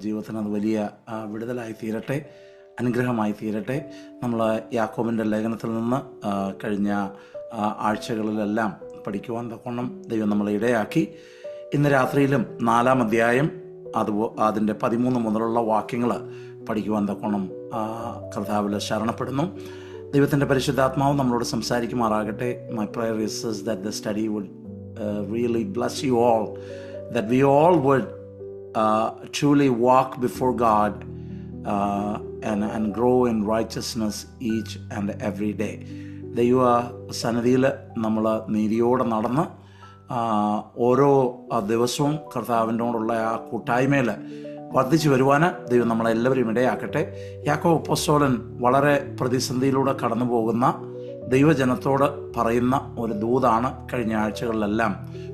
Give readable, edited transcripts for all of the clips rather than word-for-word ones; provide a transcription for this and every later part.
ജീവിതത്തിന് അത് വലിയ വിടുതലായി തീരട്ടെ, അനുഗ്രഹമായി തീരട്ടെ. നമ്മൾ യാക്കോബിൻ്റെ ലേഖനത്തിൽ നിന്ന് കഴിഞ്ഞ ആഴ്ചകളിലെല്ലാം പഠിക്കുവാൻ തക്കവണ്ണം ദൈവം നമ്മളെ ഇടയാക്കി. ഇന്ന് രാത്രിയിലും 4-ാം അധ്യായം അതിൻ്റെ 13 മുതലുള്ള വാക്യങ്ങൾ പഠിക്കുവാൻ തക്കവണ്ണം കർത്താവിൽ ശരണപ്പെടുന്നു. ദൈവത്തിൻ്റെ പരിശുദ്ധാത്മാവ് നമ്മളോട് സംസാരിക്കുമാറാകട്ടെ. My prayer is that the study would really bless you all, that we all would truly walk before God and grow in righteousness each and every day. ദൈവ സന്നിധിയിൽ നമ്മൾ നീതിയോടെ നടന്ന് ഓരോ ദിവസവും കർത്താവിനോടുള്ള ആ കൂട്ടായ്മയിൽ വർദ്ധിച്ചു വരുവാൻ ദൈവം നമ്മളെല്ലാവരും ഇടയാക്കട്ടെ. യാക്കോബ് അപ്പോസ്തലൻ വളരെ പ്രതിസന്ധിയിലൂടെ കടന്നു പോകുന്ന ദൈവജനത്തോട് പറയുന്ന ഒരു ദൂതാണ് കഴിഞ്ഞ ആഴ്ചകളിലെല്ലാം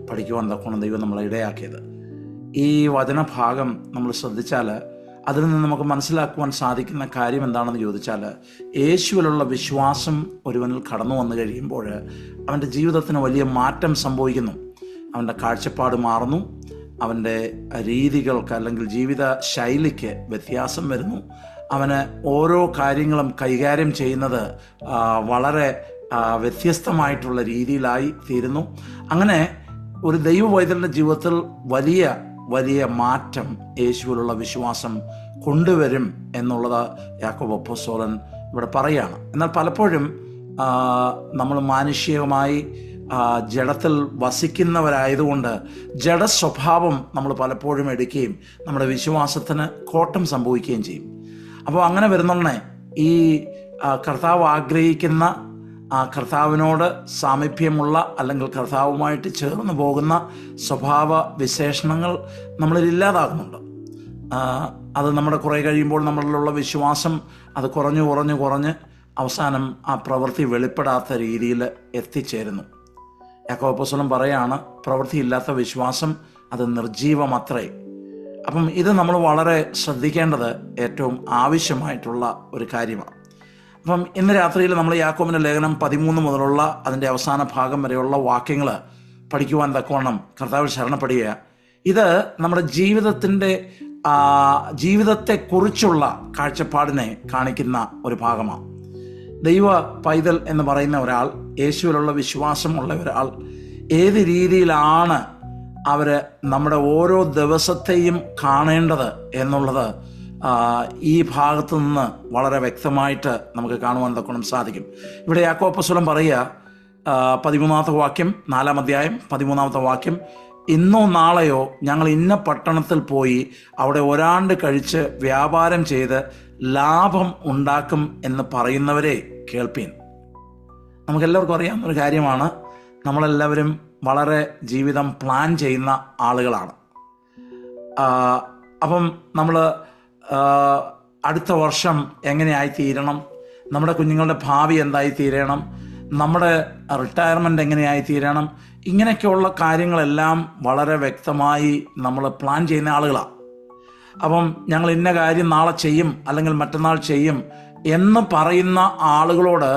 പഠിക്കുവാൻ തക്കവണ്ണം ദൈവം നമ്മളെ ഇടയാക്കിയത്. ഈ വചനഭാഗം നമ്മൾ ശ്രദ്ധിച്ചാൽ അതിൽ നിന്ന് നമുക്ക് മനസ്സിലാക്കുവാൻ സാധിക്കുന്ന കാര്യം എന്താണെന്ന് ചോദിച്ചാൽ, യേശുവിലുള്ള വിശ്വാസം ഒരുവനിൽ കടന്നു വന്നു കഴിയുമ്പോൾ അവൻ്റെ ജീവിതത്തിന് വലിയ മാറ്റം സംഭവിക്കുന്നു. അവൻ്റെ കാഴ്ചപ്പാട് മാറുന്നു, അവൻ്റെ രീതികൾക്ക് അല്ലെങ്കിൽ ജീവിത ശൈലിക്ക് വ്യത്യാസം വരുന്നു. അവന് ഓരോ കാര്യങ്ങളും കൈകാര്യം ചെയ്യുന്നത് വളരെ വ്യത്യസ്തമായിട്ടുള്ള രീതിയിലായി തീരുന്നു. അങ്ങനെ ഒരു ദൈവവൈതലിൻ്റെ ജീവിതത്തിൽ വലിയ വലിയ മാറ്റം യേശുവിലുള്ള വിശ്വാസം കൊണ്ടുവരും എന്നുള്ളത് യാക്കോബ് അപ്പോസ്തലൻ ഇവിടെ പറയുകയാണ്. എന്നാൽ പലപ്പോഴും നമ്മൾ മാനുഷികമായി ജഡത്തിൽ വസിക്കുന്നവരായതുകൊണ്ട് ജഡസ്വഭാവം നമ്മൾ പലപ്പോഴും എടുക്കുകയും നമ്മുടെ വിശ്വാസത്തിന് കോട്ടം സംഭവിക്കുകയും ചെയ്യും. അപ്പോൾ അങ്ങനെ വരുന്നോണ്ടേ ഈ കർത്താവ് ആഗ്രഹിക്കുന്ന കർത്താവിനോട് സാമീപ്യമുള്ള അല്ലെങ്കിൽ കർത്താവുമായിട്ട് ചേർന്ന് പോകുന്ന സ്വഭാവ വിശേഷണങ്ങൾ നമ്മളിൽ ഇല്ലാതാകുന്നുണ്ട്. അത് നമ്മുടെ കുറേ കഴിയുമ്പോൾ നമ്മളിലുള്ള വിശ്വാസം അത് കുറഞ്ഞ് അവസാനം ആ പ്രവൃത്തി വെളിപ്പെടാത്ത രീതിയിൽ എത്തിച്ചേരുന്നു. യാക്കോബ് അപ്പോസ്തലൻ പറയാണ്, പ്രവൃത്തിയില്ലാത്ത വിശ്വാസം അത് നിർജീവമത്രേ. അപ്പം ഇത് നമ്മൾ വളരെ ശ്രദ്ധിക്കേണ്ടത് ഏറ്റവും ആവശ്യമായിട്ടുള്ള ഒരു കാര്യമാണ്. അപ്പം ഇന്ന് രാത്രിയിൽ നമ്മൾ യാക്കോബിൻ്റെ ലേഖനം 13 മുതലുള്ള അതിൻ്റെ അവസാന ഭാഗം വരെയുള്ള വാക്യങ്ങൾ പഠിക്കുവാൻ തക്കവണ്ണം കർത്താവിൽ ശരണപ്പെടുക. ഇത് നമ്മുടെ ജീവിതത്തെക്കുറിച്ചുള്ള കാഴ്ചപ്പാടിനെ കാണിക്കുന്ന ഒരു ഭാഗമാണ്. ദൈവ പൈതൽ എന്ന് പറയുന്ന ഒരാൾ, യേശുവിലുള്ള വിശ്വാസമുള്ള ഒരാൾ ഏത് രീതിയിലാണ് അവർ നമ്മുടെ ഓരോ ദിവസത്തെയും കാണേണ്ടത് എന്നുള്ളത് ഈ ഭാഗത്തു നിന്ന് വളരെ വ്യക്തമായിട്ട് നമുക്ക് കാണുവാൻ തക്കണം സാധിക്കും. ഇവിടെ യാക്കോബ് അപ്പോസ്തലൻ പറയുക, 13-ാമത്തെ വാക്യം, 4-ാം അധ്യായം 13-ാമത്തെ വാക്യം, ഇന്നോ നാളെയോ ഞങ്ങൾ ഇന്ന പട്ടണത്തിൽ പോയി അവിടെ ഒരാണ്ട് കഴിച്ച് വ്യാപാരം ചെയ്ത് ലാഭം ഉണ്ടാക്കും എന്ന് പറയുന്നവരെ കേൾപ്പീൻ. നമുക്കെല്ലാവർക്കും അറിയാവുന്നൊരു കാര്യമാണ്, നമ്മളെല്ലാവരും വളരെ ജീവിതം പ്ലാൻ ചെയ്യുന്ന ആളുകളാണ്. അപ്പം നമ്മൾ അടുത്ത വർഷം എങ്ങനെയായിത്തീരണം, നമ്മുടെ കുഞ്ഞുങ്ങളുടെ ഭാവി എന്തായിത്തീരണം, നമ്മുടെ റിട്ടയർമെൻറ്റ് എങ്ങനെയായിത്തീരണം, ഇങ്ങനെയൊക്കെയുള്ള കാര്യങ്ങളെല്ലാം വളരെ വ്യക്തമായി നമ്മൾ പ്ലാൻ ചെയ്യുന്ന ആളുകളാണ്. അപ്പം ഞങ്ങൾ ഇന്ന കാര്യം നാളെ ചെയ്യും അല്ലെങ്കിൽ മറ്റന്നാൾ ചെയ്യും എന്ന് പറയുന്ന ആളുകളോട്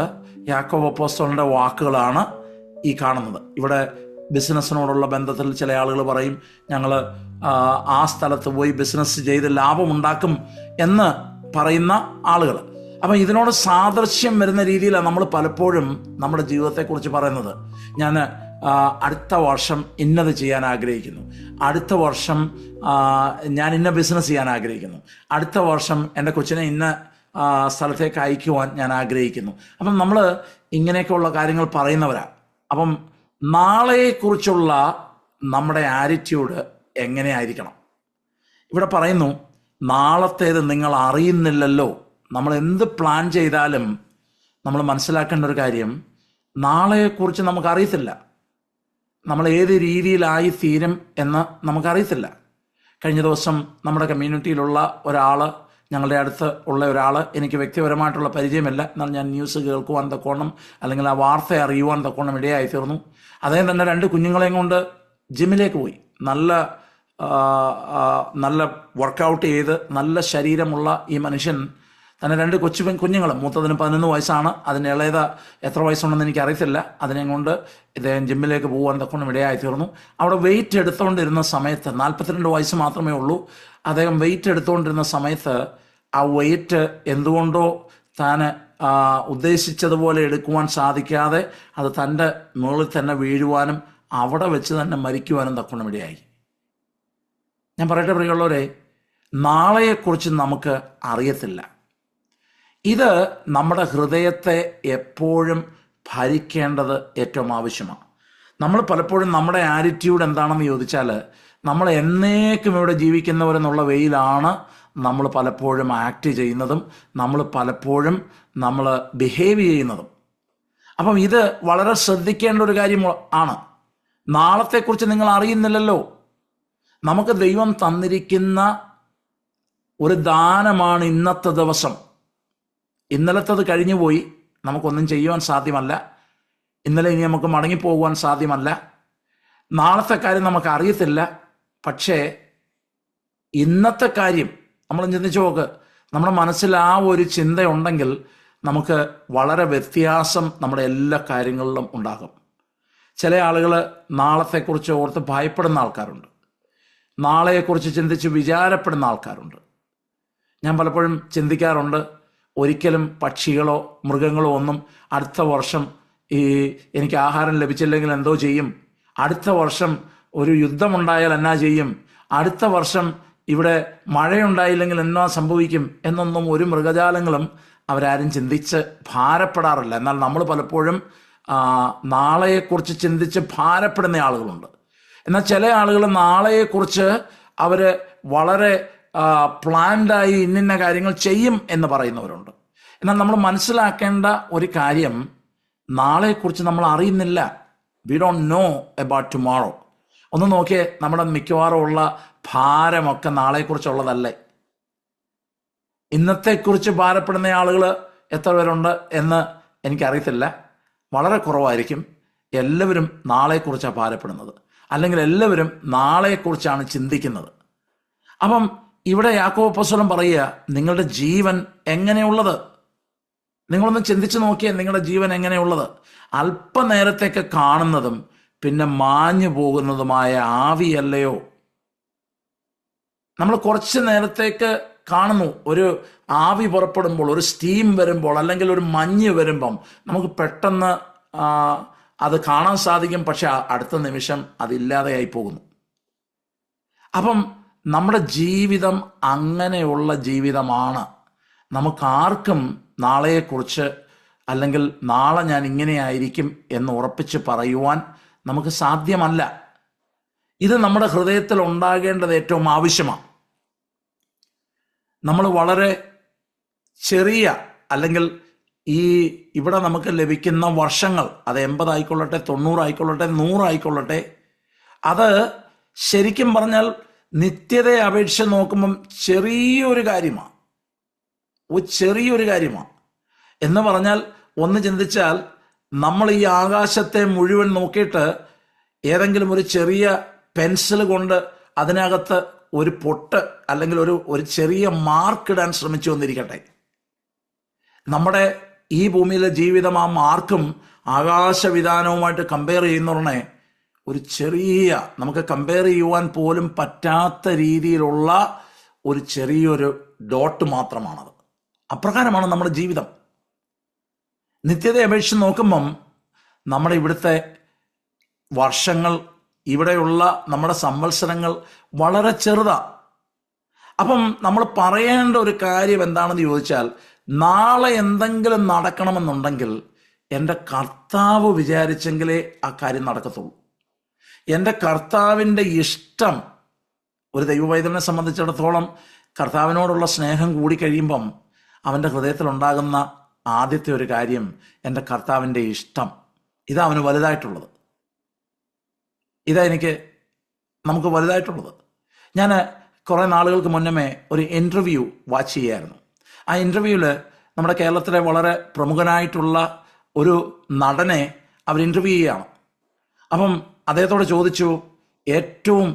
യാക്കോബ് അപ്പോസ്തലന്റെ വാക്കുകളാണ് ഈ കാണുന്നത്. ഇവിടെ ബിസിനസ്സിനോടുള്ള ബന്ധത്തിൽ ചില ആളുകൾ പറയും, ഞങ്ങൾ ആ സ്ഥലത്ത് പോയി ബിസിനസ് ചെയ്ത് ലാഭമുണ്ടാക്കും എന്ന് പറയുന്ന ആളുകൾ. അപ്പം ഇതിനോട് സാദൃശ്യം വരുന്ന രീതിയിലാണ് നമ്മൾ പലപ്പോഴും നമ്മുടെ ജീവിതത്തെക്കുറിച്ച് പറയുന്നത്. ഞാൻ അടുത്ത വർഷം ഇന്നത് ചെയ്യാൻ ആഗ്രഹിക്കുന്നു, അടുത്ത വർഷം ഞാൻ ഇന്ന ബിസിനസ് ചെയ്യാൻ ആഗ്രഹിക്കുന്നു, അടുത്ത വർഷം എൻ്റെ കൊച്ചിനെ ഇന്ന സ്ഥലത്തേക്ക് അയക്കുവാൻ ഞാൻ ആഗ്രഹിക്കുന്നു. അപ്പം നമ്മൾ ഇങ്ങനെയൊക്കെയുള്ള കാര്യങ്ങൾ പറയുന്നവരാണ്. അപ്പം നാളെക്കുറിച്ചുള്ള നമ്മുടെ ആറ്റിറ്റ്യൂഡ് എങ്ങനെയായിരിക്കണം? ഇവിടെ പറയുന്നു, നാളത്തേത് നിങ്ങൾ അറിയുന്നില്ലല്ലോ. നമ്മൾ എന്ത് പ്ലാൻ ചെയ്താലും നമ്മൾ മനസ്സിലാക്കേണ്ട ഒരു കാര്യം, നാളെക്കുറിച്ച് നമുക്കറിയത്തില്ല. നമ്മൾ ഏത് രീതിയിലായി തീരും എന്ന് നമുക്കറിയത്തില്ല. കഴിഞ്ഞ ദിവസം നമ്മുടെ കമ്മ്യൂണിറ്റിയിലുള്ള ഒരാൾ, ഞങ്ങളുടെ അടുത്ത് ഉള്ള ഒരാൾ, എനിക്ക് വ്യക്തിപരമായിട്ടുള്ള പരിചയമില്ല, എന്നാൽ ഞാൻ ന്യൂസ് കേൾക്കുവാൻ തക്കോണം അല്ലെങ്കിൽ ആ വാർത്ത അറിയുവാൻ തക്കോണം ഇടയായി തീർന്നു. അദ്ദേഹം തന്നെ 2 കുഞ്ഞുങ്ങളെയും കൊണ്ട് ജിമ്മിലേക്ക് പോയി. നല്ല വർക്കൗട്ട് ചെയ്ത് നല്ല ശരീരമുള്ള ഈ മനുഷ്യൻ തന്നെ 2 കുഞ്ഞുങ്ങൾ, മൂത്തതിന് 11 വയസ്സാണ്, അതിന് ഇളയത് എത്ര വയസ്സുണ്ടെന്ന് എനിക്കറിയത്തില്ല. അതിനെ കൊണ്ട് ഇദ്ദേഹം ജിമ്മിലേക്ക് പോകാൻ തക്കൊണ്ട് ഇടയായി തീർന്നു. അവിടെ വെയിറ്റ് എടുത്തുകൊണ്ടിരുന്ന സമയത്ത് 42 വയസ്സ് മാത്രമേ ഉള്ളൂ. അദ്ദേഹം വെയിറ്റ് എടുത്തുകൊണ്ടിരുന്ന സമയത്ത് ആ വെയിറ്റ് എന്തുകൊണ്ടോ താൻ ഉദ്ദേശിച്ചതുപോലെ എടുക്കുവാൻ സാധിക്കാതെ അത് തൻ്റെ മുകളിൽ തന്നെ വീഴുവാനും അവിടെ വെച്ച് തന്നെ മരിക്കുവാനും തക്കൊണ്ട് ഇടയായി. ഞാൻ പറയട്ടെ പ്രിയമുള്ളവരെ, നാളെയെക്കുറിച്ച് നമുക്ക് അറിയത്തില്ല. ഇത് നമ്മുടെ ഹൃദയത്തെ എപ്പോഴും ഭരിക്കേണ്ടത് ഏറ്റവും ആവശ്യമാണ്. നമ്മൾ പലപ്പോഴും നമ്മുടെ ആറ്റിറ്റ്യൂഡ് എന്താണെന്ന് ചോദിച്ചാൽ, നമ്മൾ എന്നേക്കും ഇവിടെ ജീവിക്കുന്നവരെന്നുള്ള വെയിലാണ് നമ്മൾ പലപ്പോഴും ആക്ട് ചെയ്യുന്നതും നമ്മൾ പലപ്പോഴും ബിഹേവ് ചെയ്യുന്നതും. അപ്പം ഇത് വളരെ ശ്രദ്ധിക്കേണ്ട ഒരു കാര്യം ആണ്. നാളത്തെക്കുറിച്ച് നിങ്ങൾ അറിയുന്നില്ലല്ലോ. നമുക്ക് ദൈവം തന്നിരിക്കുന്ന ഒരു ദാനമാണ് ഇന്നത്തെ ദിവസം. ഇന്നലത്തത് കഴിഞ്ഞു പോയി, നമുക്കൊന്നും ചെയ്യുവാൻ സാധ്യമല്ല. ഇന്നലെ ഇനി നമുക്ക് മടങ്ങിപ്പോകുവാൻ സാധ്യമല്ല. നാളത്തെ കാര്യം നമുക്ക് അറിയത്തില്ല. പക്ഷേ ഇന്നത്തെ കാര്യം നമ്മൾ ചിന്തിച്ചു നോക്ക്. നമ്മുടെ മനസ്സിൽ ആ ഒരു ചിന്തയുണ്ടെങ്കിൽ നമുക്ക് വളരെ വ്യത്യാസം നമ്മുടെ എല്ലാ കാര്യങ്ങളിലും ഉണ്ടാകും. ചില ആളുകൾ നാളത്തെക്കുറിച്ച് ഓർത്ത് ഭയപ്പെടുന്ന ആൾക്കാരുണ്ട്. നാളെയെക്കുറിച്ച് ചിന്തിച്ച് വിചാരപ്പെടുന്ന ആൾക്കാരുണ്ട്. ഞാൻ പലപ്പോഴും ചിന്തിക്കാറുണ്ട്, ഒരിക്കലും പക്ഷികളോ മൃഗങ്ങളോ ഒന്നും അടുത്ത വർഷം എനിക്ക് ആഹാരം ലഭിച്ചില്ലെങ്കിൽ എന്തോ ചെയ്യും, അടുത്ത വർഷം ഒരു യുദ്ധമുണ്ടായാൽ എന്നാ ചെയ്യും, അടുത്ത വർഷം ഇവിടെ മഴയുണ്ടായില്ലെങ്കിൽ എന്നാ സംഭവിക്കും എന്നൊന്നും ഒരു മൃഗജാലങ്ങളും അവരാരും ചിന്തിച്ച് ഭാരപ്പെടാറില്ല. എന്നാൽ നമ്മൾ പലപ്പോഴും നാളെയെക്കുറിച്ച് ചിന്തിച്ച് ഭാരപ്പെടുന്ന ആളുകളുണ്ട്. എന്നാൽ ചില ആളുകൾ നാളെയെക്കുറിച്ച് അവർ വളരെ പ്ലാൻഡായി ഇന്നിന്ന കാര്യങ്ങൾ ചെയ്യും എന്ന് പറയുന്നവരുണ്ട്. എന്നാൽ നമ്മൾ മനസ്സിലാക്കേണ്ട ഒരു കാര്യം, നാളെക്കുറിച്ച് നമ്മൾ അറിയുന്നില്ല. We don't know about tomorrow. ഒന്ന് നോക്കിയേ, നമ്മുടെ മിക്കവാറും ഉള്ള ഭാരമൊക്കെ നാളെക്കുറിച്ചുള്ളതല്ലേ. ഇന്നത്തെക്കുറിച്ച് ഭാരപ്പെടുന്ന ആളുകൾ എത്ര പേരുണ്ട് എന്ന് എനിക്കറിയത്തില്ല. വളരെ കുറവായിരിക്കും. എല്ലാവരും നാളെക്കുറിച്ചാണ് ഭാരപ്പെടുന്നത്, അല്ലെങ്കിൽ എല്ലാവരും നാളെക്കുറിച്ചാണ് ചിന്തിക്കുന്നത്. അപ്പം ഇവിടെ യാക്കോബ് അപ്പോസ്തലൻ പറയുക, നിങ്ങളുടെ ജീവൻ എങ്ങനെയുള്ളത്? നിങ്ങളൊന്ന് ചിന്തിച്ച് നോക്കിയാൽ നിങ്ങളുടെ ജീവൻ എങ്ങനെയുള്ളത്? അല്പനേരത്തേക്ക് കാണുന്നതും പിന്നെ മാഞ്ഞു പോകുന്നതുമായ ആവിയല്ലയോ? നമ്മൾ കുറച്ച് നേരത്തേക്ക് കാണുന്നു. ഒരു ആവി പുറപ്പെടുമ്പോൾ, ഒരു സ്റ്റീം വരുമ്പോൾ, അല്ലെങ്കിൽ ഒരു മഞ്ഞ് വരുമ്പം നമുക്ക് പെട്ടെന്ന് അത് കാണാൻ സാധിക്കും. പക്ഷെ അടുത്ത നിമിഷം അതില്ലാതെയായി പോകുന്നു. അപ്പം നമ്മുടെ ജീവിതം അങ്ങനെയുള്ള ജീവിതമാണ്. നമുക്കാർക്കും നാളെയെക്കുറിച്ച് അല്ലെങ്കിൽ നാളെ ഞാൻ ഇങ്ങനെയായിരിക്കും എന്ന് ഉറപ്പിച്ച് പറയുവാൻ നമുക്ക് സാധ്യമല്ല. ഇത് നമ്മുടെ ഹൃദയത്തിൽ ഉണ്ടാകേണ്ടത് ഏറ്റവും ആവശ്യമാണ്. നമ്മൾ വളരെ ചെറിയ, അല്ലെങ്കിൽ ഇവിടെ നമുക്ക് ലഭിക്കുന്ന വർഷങ്ങൾ, അത് 80 ആയിക്കൊള്ളട്ടെ, 90 ആയിക്കൊള്ളട്ടെ, 100 ആയിക്കൊള്ളട്ടെ, അത് ശരിക്കും പറഞ്ഞാൽ നിത്യതയെ അപേക്ഷിച്ച് നോക്കുമ്പം ചെറിയൊരു കാര്യമാണ്. ചെറിയൊരു കാര്യമാണ് എന്ന് പറഞ്ഞാൽ, ഒന്ന് ചിന്തിച്ചാൽ നമ്മൾ ഈ ആകാശത്തെ മുഴുവൻ നോക്കിയിട്ട് ഏതെങ്കിലും ഒരു ചെറിയ പെൻസിൽ കൊണ്ട് അതിനകത്ത് ഒരു പൊട്ട് അല്ലെങ്കിൽ ഒരു ചെറിയ മാർക്ക് ഇടാൻ ശ്രമിച്ചു വന്നിരിക്കട്ടെ. നമ്മുടെ ഈ ഭൂമിയിലെ ജീവിതം ആ മാർക്കും ആകാശവിധാനവുമായിട്ട് കമ്പയർ ചെയ്യുന്നോടനെ ഒരു ചെറിയ, നമുക്ക് കമ്പയർ ചെയ്യുവാൻ പോലും പറ്റാത്ത രീതിയിലുള്ള ഒരു ചെറിയൊരു ഡോട്ട് മാത്രമാണത്. അപ്രകാരമാണ് നമ്മുടെ ജീവിതം. നിത്യതയെ അപേക്ഷിച്ച് നോക്കുമ്പം നമ്മുടെ ഇവിടുത്തെ വർഷങ്ങൾ, ഇവിടെയുള്ള നമ്മുടെ സംവത്സരങ്ങൾ വളരെ ചെറുതാണ്. അപ്പം നമ്മൾ പറയേണ്ട ഒരു കാര്യം എന്താണെന്ന് ചോദിച്ചാൽ, നാളെ എന്തെങ്കിലും നടക്കണമെന്നുണ്ടെങ്കിൽ എൻ്റെ കർത്താവ് വിചാരിച്ചെങ്കിലേ ആ കാര്യം നടക്കത്തുള്ളൂ. എൻ്റെ കർത്താവിൻ്റെ ഇഷ്ടം, ഒരു ദൈവവൈദ്യനെ സംബന്ധിച്ചിടത്തോളം കർത്താവിനോടുള്ള സ്നേഹം കൂടി കഴിയുമ്പം അവൻ്റെ ഹൃദയത്തിലുണ്ടാകുന്ന ആദ്യത്തെ ഒരു കാര്യം, എൻ്റെ കർത്താവിൻ്റെ ഇഷ്ടം. ഇതാ അവന് വലുതായിട്ടുള്ളത്. ഇതാ നമുക്ക് വലുതായിട്ടുള്ളത്. ഞാൻ കുറേ നാളുകൾക്ക് മുന്നമേ ഒരു ഇൻ്റർവ്യൂ വാച്ച് ചെയ്യായിരുന്നു. ആ ഇൻ്റർവ്യൂവിൽ നമ്മുടെ കേരളത്തിലെ വളരെ പ്രമുഖനായിട്ടുള്ള ഒരു നടനെ അവർ ഇൻ്റർവ്യൂ ചെയ്യുകയാണ്. അപ്പം അദ്ദേഹത്തോട് ചോദിച്ചു, ഏറ്റവും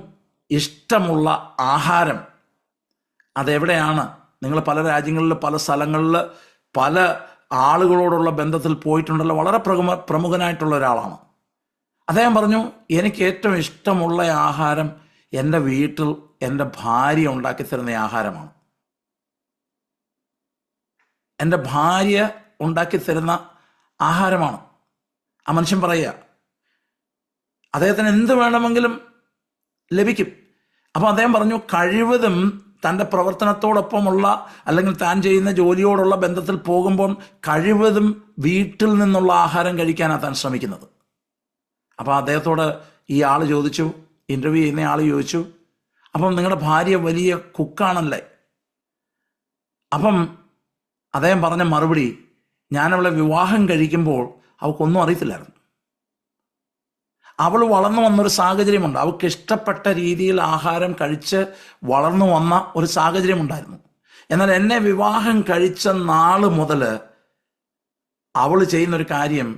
ഇഷ്ടമുള്ള ആഹാരം അതെവിടെയാണ് നിങ്ങൾ പല രാജ്യങ്ങളിൽ, പല സ്ഥലങ്ങളിൽ, പല ആളുകളോടുള്ള ബന്ധത്തിൽ പോയിട്ടുണ്ടല്ലോ. വളരെ പ്രമുഖനായിട്ടുള്ള ഒരാളാണ്. അദ്ദേഹം പറഞ്ഞു, എനിക്ക് ഏറ്റവും ഇഷ്ടമുള്ള ആഹാരം എൻ്റെ വീട്ടിൽ എൻ്റെ ഭാര്യ ഉണ്ടാക്കി തരുന്ന ആഹാരമാണ്. എൻ്റെ ഭാര്യ ഉണ്ടാക്കി തരുന്ന ആഹാരമാണ്. ആ മനുഷ്യൻ പറയുക, അദ്ദേഹത്തിന് എന്ത് വേണമെങ്കിലും ലഭിക്കും. അപ്പോൾ അദ്ദേഹം പറഞ്ഞു, കഴിവതും തൻ്റെ പ്രവർത്തനത്തോടൊപ്പമുള്ള അല്ലെങ്കിൽ താൻ ചെയ്യുന്ന ജോലിയോടുള്ള ബന്ധത്തിൽ പോകുമ്പോൾ കഴിവതും വീട്ടിൽ നിന്നുള്ള ആഹാരം കഴിക്കാനാണ് താൻ ശ്രമിക്കുന്നത്. അപ്പോൾ അദ്ദേഹത്തോട് ഈ ആൾ ചോദിച്ചു, ഇൻ്റർവ്യൂ ചെയ്യുന്ന ആൾ ചോദിച്ചു, അപ്പം നിങ്ങളുടെ ഭാര്യ വലിയ കുക്കാണല്ലേ? അപ്പം അദ്ദേഹം പറഞ്ഞ മറുപടി, ഞാനവളെ വിവാഹം കഴിക്കുമ്പോൾ അവൾക്കൊന്നും അറിയത്തില്ലായിരുന്നു. അവൾ വളർന്നു വന്നൊരു സാഹചര്യമുണ്ട്. അവൾക്ക് ഇഷ്ടപ്പെട്ട രീതിയിൽ ആഹാരം കഴിച്ച് വളർന്നു വന്ന ഒരു സാഹചര്യമുണ്ടായിരുന്നു. എന്നാൽ എന്നെ വിവാഹം കഴിച്ച നാൾ മുതൽ അവൾ ചെയ്യുന്നൊരു കാര്യം,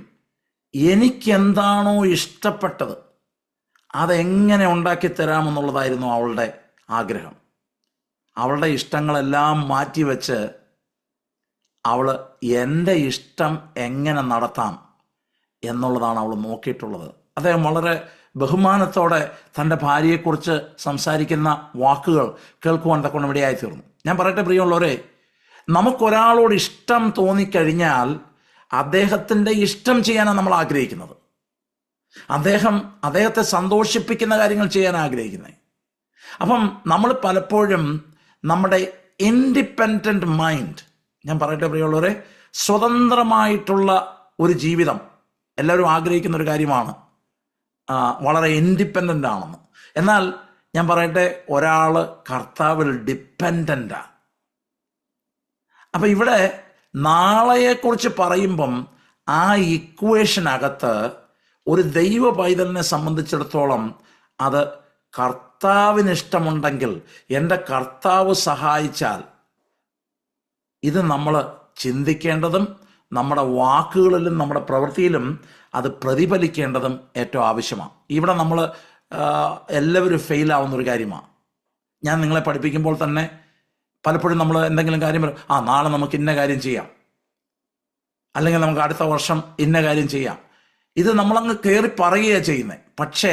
എനിക്കെന്താണോ ഇഷ്ടപ്പെട്ടത് അതെങ്ങനെ ഉണ്ടാക്കി തരാമെന്നുള്ളതായിരുന്നു അവളുടെ ആഗ്രഹം. അവളുടെ ഇഷ്ടങ്ങളെല്ലാം മാറ്റിവെച്ച് അവൾ എൻ്റെ ഇഷ്ടം എങ്ങനെ നടത്താം എന്നുള്ളതാണ് അവൾ നോക്കിയിട്ടുള്ളത്. അദ്ദേഹം വളരെ ബഹുമാനത്തോടെ തൻ്റെ ഭാര്യയെക്കുറിച്ച് സംസാരിക്കുന്ന വാക്കുകൾ കേൾക്കുവാൻ തക്കൊണ്ട് ഇടയായി തീർന്നു. ഞാൻ പറയട്ടെ പ്രിയമുള്ളവരെ, നമുക്കൊരാളോട് ഇഷ്ടം തോന്നിക്കഴിഞ്ഞാൽ അദ്ദേഹത്തിൻ്റെ ഇഷ്ടം ചെയ്യാനാണ് നമ്മൾ ആഗ്രഹിക്കുന്നത്. അദ്ദേഹത്തെ സന്തോഷിപ്പിക്കുന്ന കാര്യങ്ങൾ ചെയ്യാൻ ആഗ്രഹിക്കുന്നത്. അപ്പം നമ്മൾ പലപ്പോഴും നമ്മുടെ ഇൻഡിപെൻഡൻ്റ് മൈൻഡ്, ഞാൻ പറയട്ടെ പ്രിയമുള്ളവരെ, സ്വതന്ത്രമായിട്ടുള്ള ഒരു ജീവിതം എല്ലാവരും ആഗ്രഹിക്കുന്ന ഒരു കാര്യമാണ്, വളരെ ഇൻഡിപെൻഡൻ്റ് ആണെന്ന്. എന്നാൽ ഞാൻ പറയട്ടെ, ഒരാൾ കർത്താവിൽ ഡിപ്പെൻഡൻ്റാണ്. അപ്പം ഇവിടെ നാളെയെക്കുറിച്ച് പറയുമ്പം ആ ഇക്വേഷനകത്ത് ഒരു ദൈവ പൈതലിനെ സംബന്ധിച്ചിടത്തോളം അത് കർത്താവിന് ഇഷ്ടമുണ്ടെങ്കിൽ, എൻ്റെ കർത്താവ് സഹായിച്ചാൽ, ഇത് നമ്മൾ ചിന്തിക്കേണ്ടതും നമ്മുടെ വാക്കുകളിലും നമ്മുടെ പ്രവൃത്തിയിലും അത് പ്രതിഫലിക്കേണ്ടതും ഏറ്റവും ആവശ്യമാണ്. ഇവിടെ നമ്മൾ എല്ലാവരും ഫെയിലാവുന്നൊരു കാര്യമാണ്. ഞാൻ നിങ്ങളെ പഠിപ്പിക്കുമ്പോൾ തന്നെ പലപ്പോഴും നമ്മൾ എന്തെങ്കിലും കാര്യം പറയും, നാളെ നമുക്ക് ഇന്ന കാര്യം ചെയ്യാം, അല്ലെങ്കിൽ നമുക്ക് അടുത്ത വർഷം ഇന്ന കാര്യം ചെയ്യാം. ഇത് നമ്മളങ്ങ് കയറി പറയുകയാണ് ചെയ്യുന്നത്. പക്ഷേ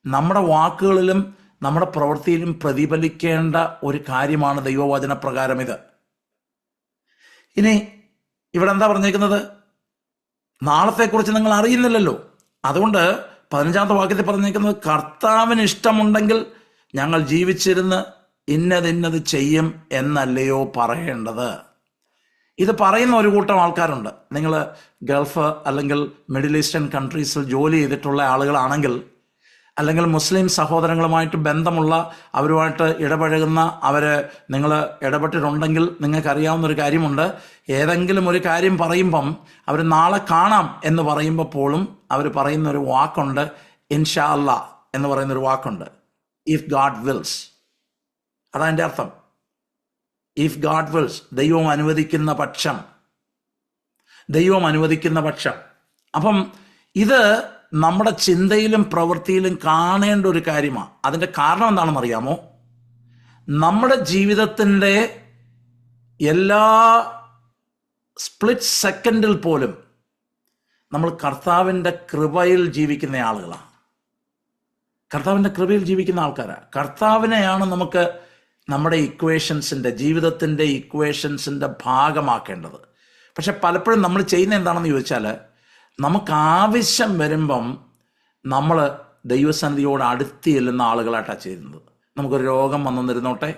നമ്മുടെ വാക്കുകളിലും നമ്മുടെ പ്രവൃത്തിയിലും പ്രതിഫലിക്കേണ്ട ഒരു കാര്യമാണ് ദൈവവചന പ്രകാരം ഇത്. ഇനി ഇവിടെ എന്താ പറഞ്ഞേക്കുന്നത്? നാളത്തെക്കുറിച്ച് നിങ്ങൾ അറിയുന്നില്ലല്ലോ. അതുകൊണ്ട് 15-ാമത്തെ വാക്യത്തിൽ പറഞ്ഞേക്കുന്നത്, കർത്താവിന് ഇഷ്ടമുണ്ടെങ്കിൽ ഞങ്ങൾ ജീവിച്ചിരുന്ന് ഇന്നത് ചെയ്യും എന്നല്ലയോ പറയേണ്ടത്. ഇത് പറയുന്ന ഒരു കൂട്ടം ആൾക്കാരുണ്ട്. നിങ്ങൾ ഗൾഫ് അല്ലെങ്കിൽ മിഡിൽ ഈസ്റ്റേൺ കൺട്രീസിൽ ജോലി ചെയ്തിട്ടുള്ള ആളുകളാണെങ്കിൽ, അല്ലെങ്കിൽ മുസ്ലിം സഹോദരങ്ങളുമായിട്ട് ബന്ധമുള്ള, അവരുമായിട്ട് ഇടപഴകുന്ന, നിങ്ങൾ ഇടപെട്ടിട്ടുണ്ടെങ്കിൽ നിങ്ങൾക്കറിയാവുന്നൊരു കാര്യമുണ്ട്. ഏതെങ്കിലും ഒരു കാര്യം പറയുമ്പം അവർ നാളെ കാണാം എന്ന് പറയുമ്പോൾ പോലും അവർ പറയുന്നൊരു വാക്കുണ്ട്, ഇൻഷാ അല്ലാ എന്ന് പറയുന്നൊരു വാക്കുണ്ട്, ഇഫ് ഗാഡ് വിൽസ്. അതതിൻ്റെ അർത്ഥം. ഇഫ് ഗാഡ് വിൽസ്, ദൈവം അനുവദിക്കുന്ന പക്ഷം. അപ്പം ഇത് നമ്മുടെ ചിന്തയിലും പ്രവൃത്തിയിലും കാണേണ്ട ഒരു കാര്യമാണ്. അതിൻ്റെ കാരണം എന്താണെന്ന് അറിയാമോ? നമ്മുടെ ജീവിതത്തിൻ്റെ എല്ലാ സ്പ്ലിറ്റ് സെക്കൻഡിൽ പോലും നമ്മൾ കർത്താവിൻ്റെ കൃപയിൽ ജീവിക്കുന്ന ആളുകളാണ്. കർത്താവിൻ്റെ കൃപയിൽ ജീവിക്കുന്ന ആൾക്കാരാണ്. കർത്താവിനെയാണ് നമുക്ക് നമ്മുടെ ജീവിതത്തിൻ്റെ ഇക്വേഷൻസിൻ്റെ ഭാഗമാക്കേണ്ടത്. പക്ഷെ പലപ്പോഴും നമ്മൾ ചെയ്യുന്ന എന്താണെന്ന് ചോദിച്ചാൽ, നമുക്ക് ആവശ്യം വരുമ്പം നമ്മൾ ദൈവസന്നിധിയോട് അടുത്ത് ചെല്ലുന്ന ആളുകളായിട്ടാണ് ചെയ്യുന്നത്. നമുക്കൊരു രോഗം വന്നെന്നിരുന്നോട്ടെ,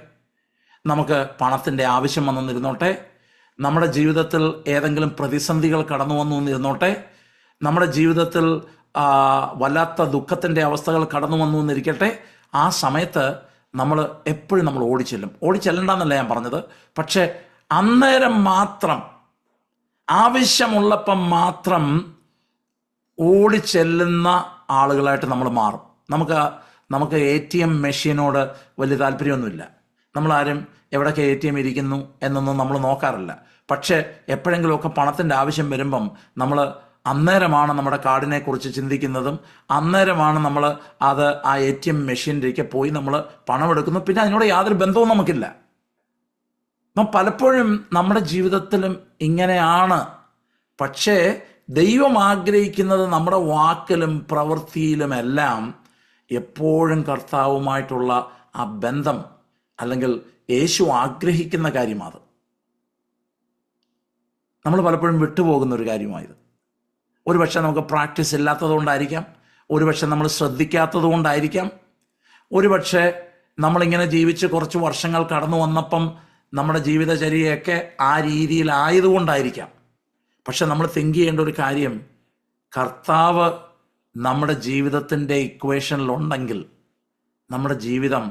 നമുക്ക് പണത്തിൻ്റെ ആവശ്യം വന്നെന്നിരുന്നോട്ടെ, നമ്മുടെ ജീവിതത്തിൽ ഏതെങ്കിലും പ്രതിസന്ധികൾ കടന്നു വന്നു എന്നിരുന്നോട്ടെ, നമ്മുടെ ജീവിതത്തിൽ വല്ലാത്ത ദുഃഖത്തിൻ്റെ അവസ്ഥകൾ കടന്നു വന്നു എന്നിരിക്കട്ടെ, ആ സമയത്ത് നമ്മൾ എപ്പോഴും നമ്മൾ ഓടിച്ചെല്ലണ്ടെന്നല്ല ഞാൻ പറഞ്ഞത്. പക്ഷെ അന്നേരം മാത്രം, ആവശ്യമുള്ളപ്പം മാത്രം ഓടിച്ചെല്ലുന്ന ആളുകളായിട്ട് നമ്മൾ മാറും. നമുക്ക് ATM മെഷീനോട് വലിയ താല്പര്യമൊന്നുമില്ല. നമ്മളാരും എവിടെയൊക്കെ ATM ഇരിക്കുന്നു എന്നൊന്നും നമ്മൾ നോക്കാറില്ല. പക്ഷേ എപ്പോഴെങ്കിലുമൊക്കെ പണത്തിൻ്റെ ആവശ്യം വരുമ്പം നമ്മൾ അന്നേരമാണ് നമ്മുടെ കാർഡിനെ കുറിച്ച് ചിന്തിക്കുന്നതും, അന്നേരമാണ് നമ്മൾ ആ ATM മെഷീനിലേക്ക് പോയി നമ്മൾ പണം എടുക്കുന്നു. പിന്നെ അതിനോട് യാതൊരു ബന്ധവും നമുക്കില്ല. അപ്പം പലപ്പോഴും നമ്മുടെ ജീവിതത്തിലും ഇങ്ങനെയാണ്. പക്ഷേ ദൈവം ആഗ്രഹിക്കുന്നത് നമ്മുടെ വാക്കിലും പ്രവൃത്തിയിലുമെല്ലാം എപ്പോഴും കർത്താവുമായിട്ടുള്ള ആ ബന്ധം, അല്ലെങ്കിൽ യേശു ആഗ്രഹിക്കുന്ന കാര്യമാണ്. നമ്മൾ പലപ്പോഴും വിട്ടുപോകുന്ന ഒരു കാര്യമായത്. ഒരുപക്ഷെ നമുക്ക് പ്രാക്ടീസ് ഇല്ലാത്തതുകൊണ്ടായിരിക്കാം, ഒരുപക്ഷെ നമ്മൾ ശ്രദ്ധിക്കാത്തത് കൊണ്ടായിരിക്കാം, ഒരുപക്ഷെ നമ്മളിങ്ങനെ ജീവിച്ച് കുറച്ച് വർഷങ്ങൾ കടന്നു വന്നപ്പം നമ്മുടെ ജീവിതചര്യയൊക്കെ ആ രീതിയിലായതുകൊണ്ടായിരിക്കാം. പക്ഷെ നമ്മൾ തിങ്ക് ചെയ്യേണ്ട ഒരു കാര്യം, കർത്താവ് നമ്മുടെ ജീവിതത്തിൻ്റെ ഇക്വേഷനിലുണ്ടെങ്കിൽ നമ്മുടെ ജീവിതം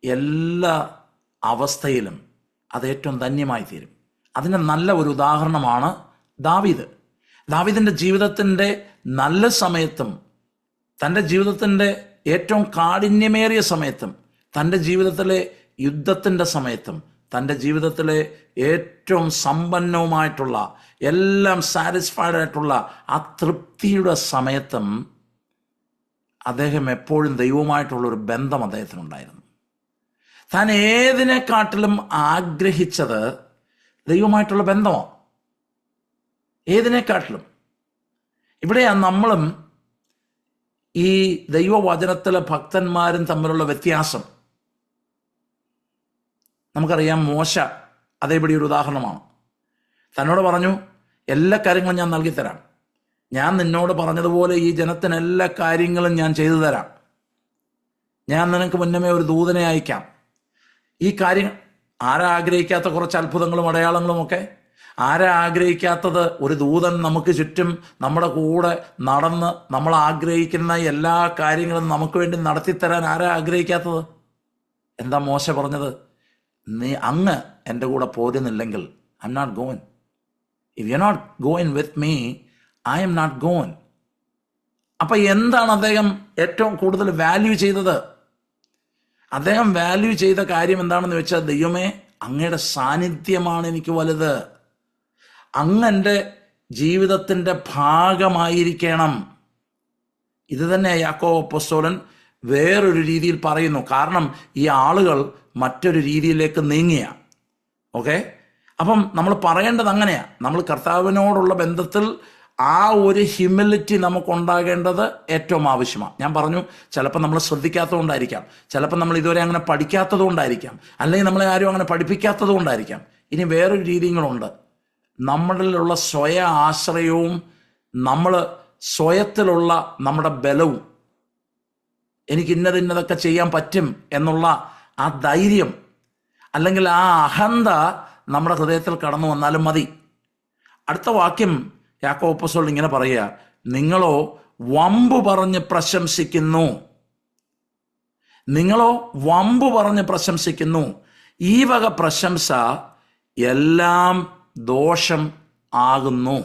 എല്ലാ അവസ്ഥയിലും അത് ഏറ്റവും ധന്യമായി തീരും. അതിന് നല്ല ഒരു ഉദാഹരണമാണ് ദാവീദ്. ദാവീദിൻ്റെ ജീവിതത്തിൻ്റെ നല്ല സമയത്തും തൻ്റെ ജീവിതത്തിൻ്റെ ഏറ്റവും കാഠിന്യമേറിയ സമയത്തും തൻ്റെ ജീവിതത്തിലെ യുദ്ധത്തിൻ്റെ സമയത്തും തൻ്റെ ജീവിതത്തിലെ ഏറ്റവും സമ്പന്നവുമായിട്ടുള്ള, എല്ലാം സാറ്റിസ്ഫൈഡ് ആയിട്ടുള്ള ആ തൃപ്തിയുടെ സമയത്തും അദ്ദേഹം എപ്പോഴും ദൈവവുമായിട്ടുള്ളൊരു ബന്ധം അദ്ദേഹത്തിനുണ്ടായിരുന്നു. താൻ ഏതിനെക്കാട്ടിലും ആഗ്രഹിച്ചത് ദൈവമായിട്ടുള്ള ബന്ധമാണ്. ഏതിനെക്കാട്ടിലും. ഇവിടെയാണ് നമ്മളും ഈ ദൈവവചനത്തിലെ ഭക്തന്മാരും തമ്മിലുള്ള വ്യത്യാസം. നമുക്കറിയാം, മോശ അതേപടി ഒരു ഉദാഹരണമാണ്. തന്നോട് പറഞ്ഞു, എല്ലാ കാര്യങ്ങളും ഞാൻ നൽകിത്തരാം, ഞാൻ നിന്നോട് പറഞ്ഞതുപോലെ ഈ ജനത്തിന് എല്ലാ കാര്യങ്ങളും ഞാൻ ചെയ്തു തരാം, ഞാൻ നിനക്ക് മുന്നമേ ഒരു ദൂതനെ അയക്കാം. ഈ കാര്യം ആരാ ആഗ്രഹിക്കാത്ത കുറച്ച് അത്ഭുതങ്ങളും അടയാളങ്ങളും ഒക്കെ? ആരാ ആഗ്രഹിക്കാത്തത് ഒരു ദൂതൻ നമുക്ക് ചുറ്റും നമ്മുടെ കൂടെ നടന്ന് നമ്മൾ ആഗ്രഹിക്കുന്ന എല്ലാ കാര്യങ്ങളും നമുക്ക് വേണ്ടി നടത്തിത്തരാൻ ആരാ ആഗ്രഹിക്കാത്തത്? എന്താ മോശ പറഞ്ഞത്? നീ അങ്ങ് എൻ്റെ കൂടെ പോരുന്നില്ലെങ്കിൽ I'm not going. If you not going with me I'm not going. അപ്പം എന്താണ് അദ്ദേഹം ഏറ്റവും കൂടുതൽ വാല്യൂ ചെയ്തത്? അദ്ദേഹം വാല്യൂ ചെയ്ത കാര്യം എന്താണെന്ന് വെച്ചാൽ, ദൈവമേ, അങ്ങയുടെ സാന്നിധ്യമാണ് എനിക്ക് വലുത്, അങ്ങ് എൻ്റെ ജീവിതത്തിൻ്റെ ഭാഗമായിരിക്കണം. ഇത് തന്നെ യാക്കോബ് അപ്പോസ്തലൻ വേറൊരു രീതിയിൽ പറയുന്നു. കാരണം ഈ ആളുകൾ മറ്റൊരു രീതിയിലേക്ക് നീങ്ങിയ. ഓക്കെ, അപ്പം നമ്മൾ പറയേണ്ടത് അങ്ങനെയാണ്. നമ്മൾ കർത്താവിനോടുള്ള ബന്ധത്തിൽ ആ ഒരു ഹ്യൂമിലിറ്റി നമുക്കുണ്ടാകേണ്ടത് ഏറ്റവും ആവശ്യമാണ്. ഞാൻ പറഞ്ഞു, ചിലപ്പോൾ നമ്മൾ ശ്രദ്ധിക്കാത്തത് കൊണ്ടായിരിക്കാം, ചിലപ്പോൾ നമ്മൾ ഇതുവരെ അങ്ങനെ പഠിക്കാത്തത് കൊണ്ടായിരിക്കാം, അല്ലെങ്കിൽ നമ്മളെ ആരും അങ്ങനെ പഠിപ്പിക്കാത്തത് കൊണ്ടായിരിക്കാം. ഇനി വേറൊരു രീതികളുണ്ട്. നമ്മളിലുള്ള സ്വയ ആശ്രയവും നമ്മൾ സ്വയത്തിലുള്ള നമ്മുടെ ബലവും, എനിക്ക് ഇന്നതൊക്കെ ചെയ്യാൻ പറ്റും എന്നുള്ള ആ ധൈര്യം, അല്ലെങ്കിൽ ആ അഹന്ത നമ്മുടെ ഹൃദയത്തിൽ കടന്നു വന്നാലും മതി. അടുത്ത വാക്യം യാക്കോബ് അപ്പോസ്തലൻ ഇങ്ങനെ പറയുക, നിങ്ങളോ വമ്പു പറഞ്ഞ് പ്രശംസിക്കുന്നു, നിങ്ങളോ വമ്പു പറഞ്ഞ് പ്രശംസിക്കുന്നു, ഈ വക പ്രശംസ എല്ലാം ദോഷം ആകുന്നു.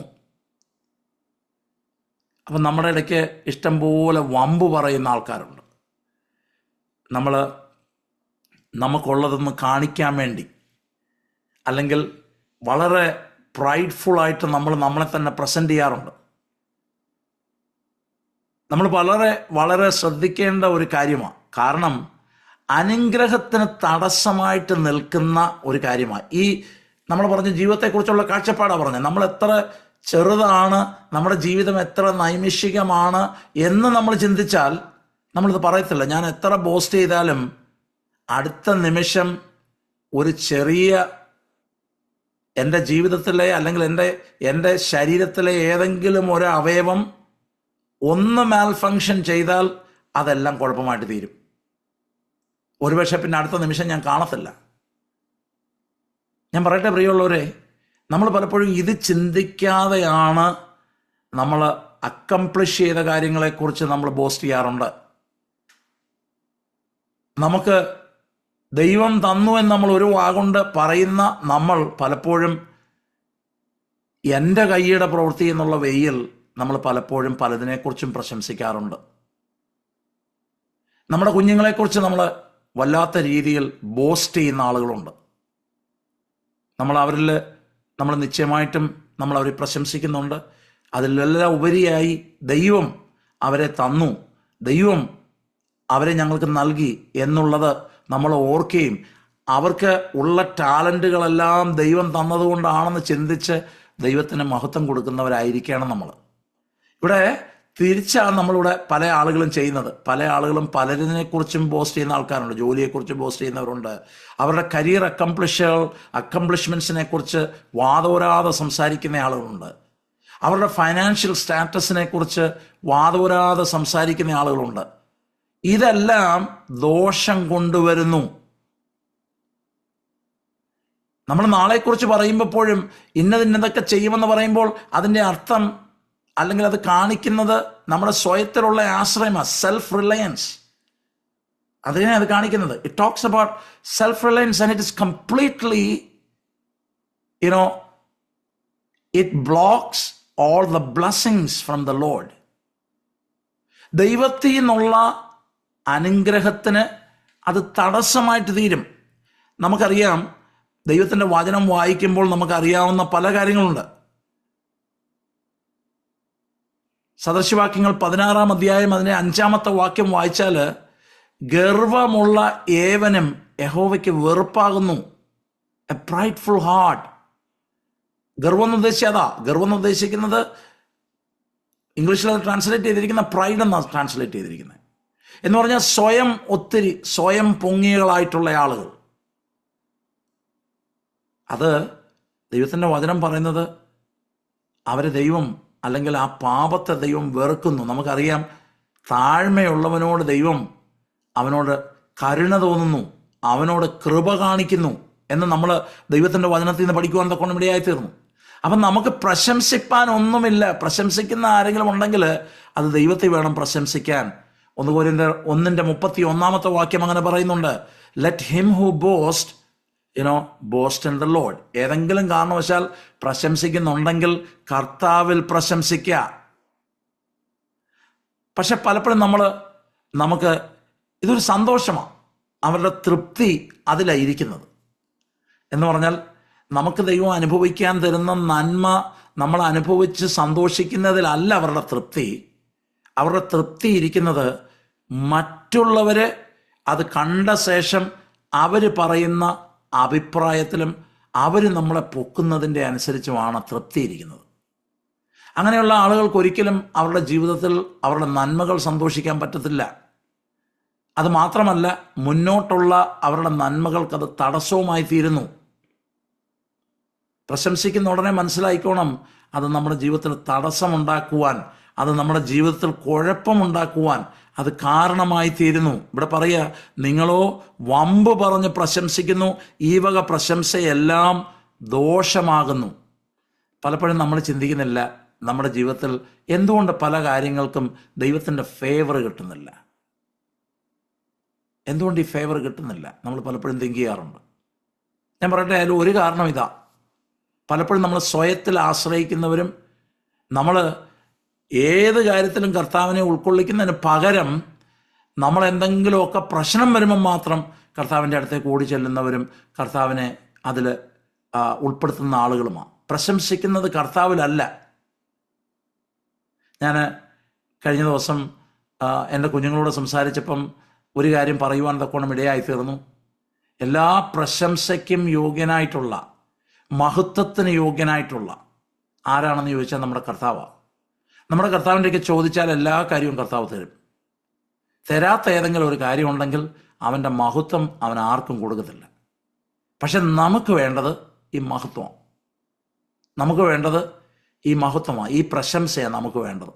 അപ്പം നമ്മുടെ ഇടയ്ക്ക് ഇഷ്ടം പോലെ വമ്പ് പറയുന്ന ആൾക്കാരുണ്ട്. നമുക്കുള്ളതൊന്ന് കാണിക്കാൻ വേണ്ടി, അല്ലെങ്കിൽ വളരെ പ്രൈഡ്ഫുള്ളായിട്ട് നമ്മളെ തന്നെ പ്രസൻറ്റ് ചെയ്യാറുണ്ട്. നമ്മൾ വളരെ ശ്രദ്ധിക്കേണ്ട ഒരു കാര്യമാണ്. കാരണം അനുഗ്രഹത്തിന് തടസ്സമായിട്ട് നിൽക്കുന്ന ഒരു കാര്യമാണ് ഈ നമ്മൾ പറഞ്ഞ ജീവിതത്തെക്കുറിച്ചുള്ള കാഴ്ചപ്പാടാണ് പറഞ്ഞത്. നമ്മൾ എത്ര ചെറുതാണ്, നമ്മുടെ ജീവിതം എത്ര നൈമിഷികമാണ് എന്ന് നമ്മൾ ചിന്തിച്ചാൽ നമ്മളിത് പറയത്തില്ല. ഞാൻ എത്ര ബോസ്റ്റ് ചെയ്താലും അടുത്ത നിമിഷം ഒരു ചെറിയ എൻ്റെ ജീവിതത്തിലെ, അല്ലെങ്കിൽ എൻ്റെ ശരീരത്തിലെ ഏതെങ്കിലും ഒരു അവയവം ഒന്ന് മാൽ ഫങ്ഷൻ ചെയ്താൽ അതെല്ലാം കുഴപ്പമായിട്ട് തീരും. ഒരുപക്ഷെ പിന്നെ അടുത്ത നിമിഷം ഞാൻ കാണത്തില്ല. ഞാൻ പറയട്ടെ പ്രിയമുള്ളവരെ, നമ്മൾ പലപ്പോഴും ഇത് ചിന്തിക്കാതെയാണ് നമ്മൾ അക്കംപ്ലിഷ് ചെയ്ത കാര്യങ്ങളെക്കുറിച്ച് നമ്മൾ ബോസ്റ്റ് ചെയ്യാറുണ്ട്. നമുക്ക് ദൈവം തന്നു എന്ന് നമ്മൾ ഒരു വാഗുകൊണ്ട് പറയുന്ന നമ്മൾ പലപ്പോഴും എൻ്റെ കൈയുടെ പ്രവൃത്തി എന്നുള്ള വെയിൽ നമ്മൾ പലപ്പോഴും പലതിനെക്കുറിച്ചും പ്രശംസിക്കാറുണ്ട്. നമ്മുടെ കുഞ്ഞുങ്ങളെക്കുറിച്ച് നമ്മൾ വല്ലാത്ത രീതിയിൽ ബോസ്റ്റ് ചെയ്യുന്ന ആളുകളുണ്ട്. നമ്മൾ നിശ്ചയമായിട്ടും നമ്മൾ അവരെ പ്രശംസിക്കുന്നുണ്ട്. അതിലെല്ലാം ഉപരിയായി ദൈവം അവരെ തന്നു, ദൈവം അവരെ ഞങ്ങൾക്ക് നൽകി എന്നുള്ളത് നമ്മൾ ഓർക്കുകയും അവർക്ക് ഉള്ള ടാലൻറ്റുകളെല്ലാം ദൈവം തന്നതുകൊണ്ടാണെന്ന് ചിന്തിച്ച് ദൈവത്തിന് മഹത്വം കൊടുക്കുന്നവരായിരിക്കണം നമ്മൾ. ഇവിടെ തിരിച്ചാണ് നമ്മളിവിടെ പല ആളുകളും ചെയ്യുന്നത്. പല ആളുകളും പലതിനെക്കുറിച്ചും ബോസ്റ്റ് ചെയ്യുന്ന ആൾക്കാരുണ്ട്. ജോലിയെക്കുറിച്ച് ബോസ്റ്റ് ചെയ്യുന്നവരുണ്ട്. അവരുടെ കരിയർ അക്കംപ്ലിഷ്മെൻറ്റ്സിനെ കുറിച്ച് വാതോരാതെ സംസാരിക്കുന്ന ആളുകളുണ്ട്. അവരുടെ ഫൈനാൻഷ്യൽ സ്റ്റാറ്റസിനെ കുറിച്ച് വാതോരാതെ സംസാരിക്കുന്ന ആളുകളുണ്ട്. ഇതെല്ലാം ദോഷം കൊണ്ടുവരുന്നു. നമ്മൾ നാളെക്കുറിച്ച് പറയുമ്പോഴും ഇന്നതൊക്കെ ചെയ്യുമെന്ന് പറയുമ്പോൾ അതിൻ്റെ അർത്ഥം അല്ലെങ്കിൽ അത് കാണിക്കുന്നത് നമ്മുടെ സ്വയത്തിലുള്ള ആശ്രയമാണ്, സെൽഫ് റിലയൻസ്. അതിനെ അത് കാണിക്കുന്നത്. It talks about self Reliance and it is completely it blocks all the blessings from the Lord. ദൈവത്തിൽ നിന്നുള്ള അനുഗ്രഹത്തിന് അത് തടസ്സമായിട്ട് തീരും. നമുക്കറിയാം, ദൈവത്തിൻ്റെ വചനം വായിക്കുമ്പോൾ നമുക്കറിയാവുന്ന പല കാര്യങ്ങളുണ്ട്. സദൃശവാക്യങ്ങൾ 16-ാം അധ്യായം അതിൻ്റെ 5-ാമത്തെ വാക്യം വായിച്ചാൽ, ഗർവമുള്ള ഏവനും യഹോവയ്ക്ക് വെറുപ്പാകുന്നു. A പ്രൈഡ്ഫുൾ heart. ഗർവം എന്ന് ഉദ്ദേശിച്ചതാ. ഗർവം എന്ന് ഉദ്ദേശിക്കുന്നത് ഇംഗ്ലീഷിൽ അത് ട്രാൻസ്ലേറ്റ് ചെയ്തിരിക്കുന്ന പ്രൈഡ് എന്നാണ് ട്രാൻസ്ലേറ്റ് ചെയ്തിരിക്കുന്നത്. എന്ന് പറഞ്ഞാൽ സ്വയം പൊങ്ങികളായിട്ടുള്ള ആളുകൾ. അത് ദൈവത്തിൻ്റെ വചനം പറയുന്നത് അവരെ ദൈവം അല്ലെങ്കിൽ ആ പാപത്തെ ദൈവം വെറുക്കുന്നു. നമുക്കറിയാം, താഴ്മയുള്ളവനോട് ദൈവം അവനോട് കരുണ തോന്നുന്നു, അവനോട് കൃപ കാണിക്കുന്നു എന്ന് നമ്മൾ ദൈവത്തിൻ്റെ വചനത്തിൽ നിന്ന് പഠിക്കുവാൻ തൊക്കെ ഇടയായിത്തീർന്നു. അപ്പം നമുക്ക് പ്രശംസിപ്പാൻ ഒന്നുമില്ല. പ്രശംസിക്കുന്ന ആരെങ്കിലും ഉണ്ടെങ്കിൽ അത് ദൈവത്തെ വേണം പ്രശംസിക്കാൻ. 1 കൊരിന്ത്യർ 1:31 വാക്യം അങ്ങനെ പറയുന്നുണ്ട്, let him who boast boast in the Lord. ഏതെങ്കിലും കാരണവശാൽ പ്രശംസിക്കുന്നുണ്ടെങ്കിൽ കർത്താവിൽ പ്രശംസിക്കുക. പക്ഷെ പലപ്പോഴും നമുക്ക് ഇതൊരു സന്തോഷമാണ്, അവരുടെ തൃപ്തി അതിലായിരിക്കുന്നത്. എന്ന് പറഞ്ഞാൽ നമുക്ക് ദൈവം അനുഭവിക്കാൻ തരുന്ന നന്മ നമ്മൾ അനുഭവിച്ച് സന്തോഷിക്കുന്നതിലല്ല അവരുടെ തൃപ്തി. അവരുടെ തൃപ്തി ഇരിക്കുന്നത് മറ്റുള്ളവർ അത് കണ്ട ശേഷം അവർ പറയുന്ന അഭിപ്രായത്തിലും അവർ നമ്മളെ പൊക്കുന്നതിൻ്റെ അനുസരിച്ചുമാണ് തൃപ്തി ഇരിക്കുന്നത്. അങ്ങനെയുള്ള ആളുകൾക്ക് ഒരിക്കലും അവരുടെ ജീവിതത്തിൽ അവരുടെ നന്മകൾ സന്തോഷിക്കാൻ പറ്റത്തില്ല. അത് മാത്രമല്ല, മുന്നോട്ടുള്ള അവരുടെ നന്മകൾക്കത് തടസ്സവുമായി തീരുന്നു. പ്രശംസിക്കുന്ന ഉടനെ മനസ്സിലായിക്കോണം, അത് നമ്മുടെ ജീവിതത്തിൽ തടസ്സമുണ്ടാക്കുവാൻ, അത് നമ്മുടെ ജീവിതത്തിൽ കുഴപ്പമുണ്ടാക്കുവാൻ അത് കാരണമായി തീരുന്നു. ഇവിടെ പറയുക, നിങ്ങളോ വമ്പ് പറഞ്ഞ് പ്രശംസിക്കുന്നു, ഈ വക പ്രശംസയെല്ലാം ദോഷമാകുന്നു. പലപ്പോഴും നമ്മൾ ചിന്തിക്കുന്നില്ല, നമ്മുടെ ജീവിതത്തിൽ എന്തുകൊണ്ട് പല കാര്യങ്ങൾക്കും ദൈവത്തിൻ്റെ ഫേവർ കിട്ടുന്നില്ല, എന്തുകൊണ്ട് ഈ ഫേവർ കിട്ടുന്നില്ല, നമ്മൾ പലപ്പോഴും തിങ്ക് ചെയ്യാറുണ്ട്. ഞാൻ പറയട്ടെ, അതിൽ ഒരു കാരണം ഇതാ. പലപ്പോഴും നമ്മൾ സ്വയത്തിൽ ആശ്രയിക്കുന്നവരും നമ്മൾ ഏത് കാര്യത്തിലും കർത്താവിനെ ഉൾക്കൊള്ളിക്കുന്നതിന് പകരം നമ്മൾ എന്തെങ്കിലുമൊക്കെ പ്രശ്നം വരുമ്പം മാത്രം കർത്താവിൻ്റെ അടുത്തേക്ക് ഓടി ചെല്ലുന്നവരും കർത്താവിനെ അതിൽ ഉൾപ്പെടുത്തുന്ന ആളുകളുമാണ്. പ്രശംസിക്കുന്നത് കർത്താവിലല്ല. ഞാൻ കഴിഞ്ഞ ദിവസം എൻ്റെ കുഞ്ഞുങ്ങളോട് സംസാരിച്ചപ്പം ഒരു കാര്യം പറയുവാൻ തക്കോണം ഇടയായി തീർന്നു. എല്ലാ പ്രശംസയ്ക്കും യോഗ്യനായിട്ടുള്ള, മഹത്വത്തിന് യോഗ്യനായിട്ടുള്ള ആരാണെന്ന് ചോദിച്ചാൽ നമ്മുടെ കർത്താവാണ്. നമ്മുടെ കർത്താവിൻ്റെയൊക്കെ ചോദിച്ചാൽ എല്ലാ കാര്യവും കർത്താവ് തരും. തരാത്ത ഏതെങ്കിലും ഒരു കാര്യമുണ്ടെങ്കിൽ അവൻ്റെ മഹത്വം അവൻ ആർക്കും കൊടുക്കത്തില്ല. പക്ഷെ നമുക്ക് വേണ്ടത് ഈ മഹത്വമാണ്. നമുക്ക് വേണ്ടത് ഈ മഹത്വമാണ്, ഈ പ്രശംസയാണ് നമുക്ക് വേണ്ടത്.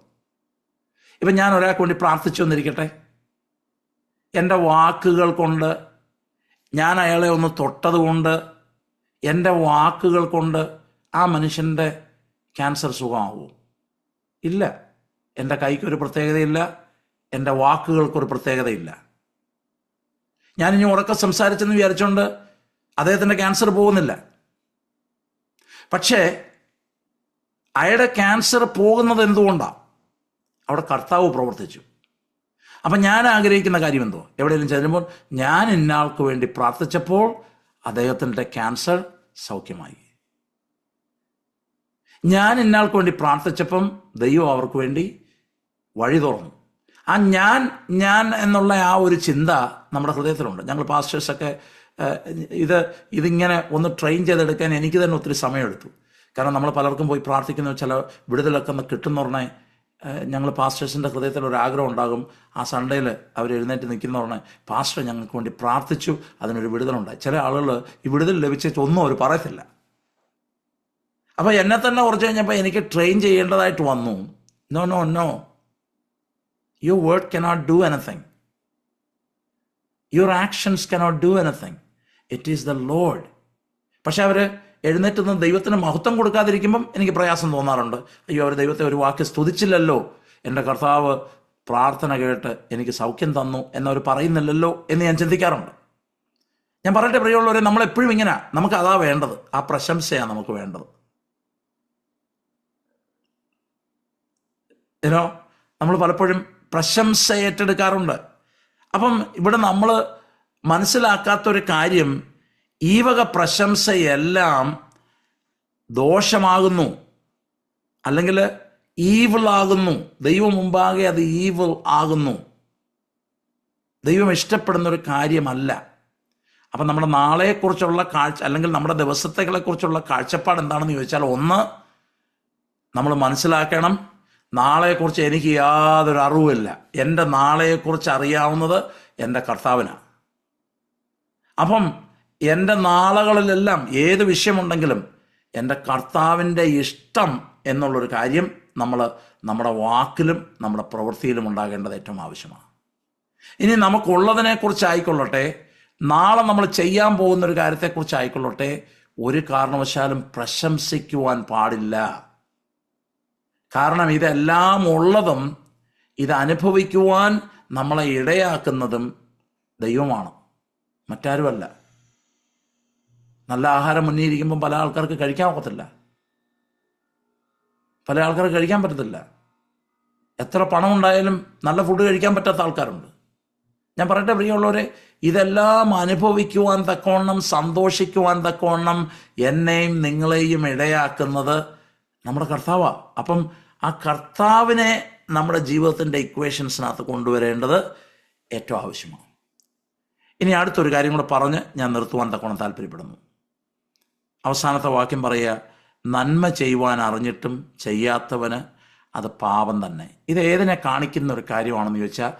ഇപ്പം ഞാൻ ഒരാൾക്ക് വേണ്ടി പ്രാർത്ഥിച്ചു എന്നിരിക്കട്ടെ, എൻ്റെ വാക്കുകൾ കൊണ്ട്, ഞാൻ അയാളെ ഒന്ന് തൊട്ടതുകൊണ്ട്, എൻ്റെ വാക്കുകൾ കൊണ്ട് ആ മനുഷ്യൻ്റെ ക്യാൻസർ സുഖമാവുമോ? ഇല്ല. എൻ്റെ കൈക്കൊരു പ്രത്യേകതയില്ല, എൻ്റെ വാക്കുകൾക്കൊരു പ്രത്യേകതയില്ല. ഞാനിനി ഉറക്കെ സംസാരിച്ചെന്ന് വിചാരിച്ചുകൊണ്ട് അദ്ദേഹത്തിൻ്റെ ക്യാൻസർ പോകുന്നില്ല. പക്ഷേ അയാളുടെ ക്യാൻസർ പോകുന്നത് എന്തുകൊണ്ടാണ്? അവിടെ കർത്താവ് പ്രവർത്തിച്ചു. അപ്പം ഞാൻ ആഗ്രഹിക്കുന്ന കാര്യം എന്തോ, എവിടെയെങ്കിലും ചെല്ലുമ്പോൾ ഞാൻ ഇന്നയാൾക്ക് വേണ്ടി പ്രാർത്ഥിച്ചപ്പോൾ അദ്ദേഹത്തിൻ്റെ ക്യാൻസർ സൗഖ്യമായി. ഞാൻ ഇന്നയാൾക്ക് വേണ്ടി പ്രാർത്ഥിച്ചപ്പം ദൈവം അവർക്ക് വേണ്ടി വഴി തുറന്നു. ആ ഞാൻ എന്നുള്ള ആ ഒരു ചിന്ത നമ്മുടെ ഹൃദയത്തിലുണ്ട്. ഞങ്ങൾ പാസ്റ്റേഴ്സൊക്കെ ഇതിങ്ങനെ ഒന്ന് ട്രെയിൻ ചെയ്തെടുക്കാൻ എനിക്ക് തന്നെ ഒത്തിരി സമയമെടുത്തു. കാരണം നമ്മൾ പലർക്കും പോയി പ്രാർത്ഥിക്കുന്ന ചില വിടുതലൊക്കെ ഒന്ന് കിട്ടുന്ന പറഞ്ഞാൽ ഞങ്ങൾ പാസ്റ്റേഴ്സിൻ്റെ ഹൃദയത്തിൽ ഒരു ആഗ്രഹം ഉണ്ടാകും. ആ സൺഡേയിൽ അവർ എഴുന്നേറ്റ് നിൽക്കുന്ന പറഞ്ഞാൽ പാസ്റ്റർ ഞങ്ങൾക്ക് വേണ്ടി പ്രാർത്ഥിച്ചു, അതിനൊരു വിടുതലുണ്ടായി. ചില ആളുകൾ ഈ വിടുതൽ ലഭിച്ചിട്ട് ഒന്നും അവർ പറയത്തില്ല. അപ്പോൾ എന്നെ തന്നെ കുറച്ച് കഴിഞ്ഞപ്പോൾ എനിക്ക് ട്രെയിൻ ചെയ്യേണ്ടതായിട്ട് വന്നു. No no no, your word cannot do anything, your actions cannot do anything, it is the Lord. പക്ഷെ അവർ എഴുന്നേറ്റ് നിന്ന് ദൈവത്തിന് മഹത്വം കൊടുക്കാതിരിക്കുമ്പം എനിക്ക് പ്രയാസം തോന്നാറുണ്ട്. അയ്യോ, അവർ ദൈവത്തെ ഒരു വാക്ക് സ്തുതിച്ചില്ലല്ലോ, എൻ്റെ കർത്താവ് പ്രാർത്ഥന കേട്ട് എനിക്ക് സൗഖ്യം തന്നു എന്നവർ പറയുന്നില്ലല്ലോ എന്ന് ഞാൻ ചിന്തിക്കാറുണ്ട്. ഞാൻ പറയട്ടെ പ്രിയമുള്ളവരെ, നമ്മളെപ്പോഴും ഇങ്ങനെ, നമുക്ക് അതാ വേണ്ടത്, ആ പ്രശംസയാണ് നമുക്ക് വേണ്ടത്. നമ്മൾ പലപ്പോഴും പ്രശംസ ഏറ്റെടുക്കാറുണ്ട്. അപ്പം ഇവിടെ നമ്മൾ മനസ്സിലാക്കാത്തൊരു കാര്യം, ഈ വക പ്രശംസയെല്ലാം ദോഷമാകുന്നു, അല്ലെങ്കിൽ ഈവിൾ ആകുന്നു. ദൈവം മുമ്പാകെ അത് ഈവിൾ ആകുന്നു. ദൈവം ഇഷ്ടപ്പെടുന്നൊരു കാര്യമല്ല. അപ്പം നമ്മുടെ നാളെക്കുറിച്ചുള്ള അല്ലെങ്കിൽ നമ്മുടെ ദിവസത്തെക്കുറിച്ചുള്ള കാഴ്ചപ്പാട് എന്താണെന്ന് ചോദിച്ചാൽ, ഒന്ന്, നമ്മൾ മനസ്സിലാക്കണം, നാളെക്കുറിച്ച് എനിക്ക് യാതൊരു അറിവുമില്ല. എൻ്റെ നാളെക്കുറിച്ച് അറിയാവുന്നത് എൻ്റെ കർത്താവിനാണ്. അപ്പം എൻ്റെ നാളുകളിലെല്ലാം ഏത് വിഷയമുണ്ടെങ്കിലും എൻ്റെ കർത്താവിൻ്റെ ഇഷ്ടം എന്നുള്ളൊരു കാര്യം നമ്മൾ നമ്മുടെ വാക്കിലും നമ്മുടെ പ്രവൃത്തിയിലും ഉണ്ടാകേണ്ടത് ഏറ്റവും ആവശ്യമാണ്. ഇനി നമുക്കുള്ളതിനെക്കുറിച്ചായിക്കൊള്ളട്ടെ, നാളെ നമ്മൾ ചെയ്യാൻ പോകുന്നൊരു കാര്യത്തെക്കുറിച്ചായിക്കൊള്ളട്ടെ, ഒരു കാരണവശാലും പ്രശംസിക്കുവാൻ പാടില്ല. കാരണം ഇതെല്ലാം ഉള്ളതും ഇത് അനുഭവിക്കുവാൻ നമ്മളെ ഇടയാക്കുന്നതും ദൈവമാണ്, മറ്റാരുമല്ല. നല്ല ആഹാരം മുന്നിൽ ഇരിക്കുമ്പം പല ആൾക്കാർക്ക് കഴിക്കാൻ ഒക്കത്തില്ല, പല ആൾക്കാർക്ക് കഴിക്കാൻ പറ്റത്തില്ല. എത്ര പണം ഉണ്ടായാലും നല്ല ഫുഡ് കഴിക്കാൻ പറ്റാത്ത ആൾക്കാരുണ്ട്. ഞാൻ പറയട്ടെ പ്രിയമുള്ളവരെ, ഇതെല്ലാം അനുഭവിക്കുവാൻ തക്കവണ്ണം, സന്തോഷിക്കുവാൻ തക്കവണ്ണം എന്നെയും നിങ്ങളെയും ഇടയാക്കുന്നത് നമ്മുടെ കർത്താവാണ്. അപ്പം ആ കർത്താവിനെ നമ്മുടെ ജീവിതത്തിൻ്റെ ഇക്വേഷൻസിനകത്ത് കൊണ്ടുവരേണ്ടത് ഏറ്റവും ആവശ്യമാണ്. ഇനി അടുത്തൊരു കാര്യം കൂടെ പറഞ്ഞ് ഞാൻ നിർത്തുവാൻ തക്കവണ്ണം താല്പര്യപ്പെടുന്നു. അവസാനത്തെ വാക്യം പറയുക, നന്മ ചെയ്യുവാൻ അറിഞ്ഞിട്ടും ചെയ്യാത്തവന് അത് പാപം തന്നെ. ഇത് ഏതിനെ കാണിക്കുന്ന ഒരു കാര്യമാണെന്ന് ചോദിച്ചാൽ,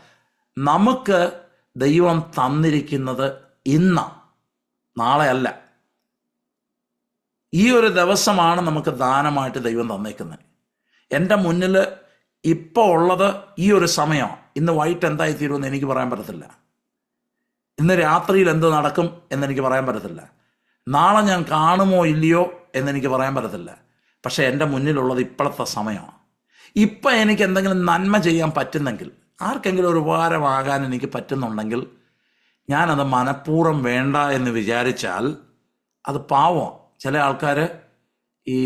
നമുക്ക് ദൈവം തന്നിരിക്കുന്നത് ഇന്ന്, നാളെ അല്ല. ഈ ഒരു ദിവസമാണ് നമുക്ക് ദാനമായിട്ട് ദൈവം തന്നേക്കുന്നത്. എൻ്റെ മുന്നിൽ ഇപ്പോൾ ഉള്ളത് ഈ ഒരു സമയമാണ്. ഇന്ന് വൈകിട്ട് എന്തായി തീരുമെന്ന് എനിക്ക് പറയാൻ പറ്റത്തില്ല. ഇന്ന് രാത്രിയിൽ എന്ത് നടക്കും എന്നെനിക്ക് പറയാൻ പറ്റത്തില്ല. നാളെ ഞാൻ കാണുമോ ഇല്ലയോ എന്നെനിക്ക് പറയാൻ പറ്റത്തില്ല. പക്ഷേ എൻ്റെ മുന്നിലുള്ളത് ഇപ്പോഴത്തെ സമയമാണ്. ഇപ്പം എനിക്ക് എന്തെങ്കിലും നന്മ ചെയ്യാൻ പറ്റുന്നെങ്കിൽ, ആർക്കെങ്കിലും ഒരു ഉപകാരമാകാൻ എനിക്ക് പറ്റുന്നുണ്ടെങ്കിൽ, ഞാനത് മനഃപൂർവ്വം വേണ്ട എന്ന് വിചാരിച്ചാൽ അത് പാവമാണ്. ചില ആൾക്കാർ ഈ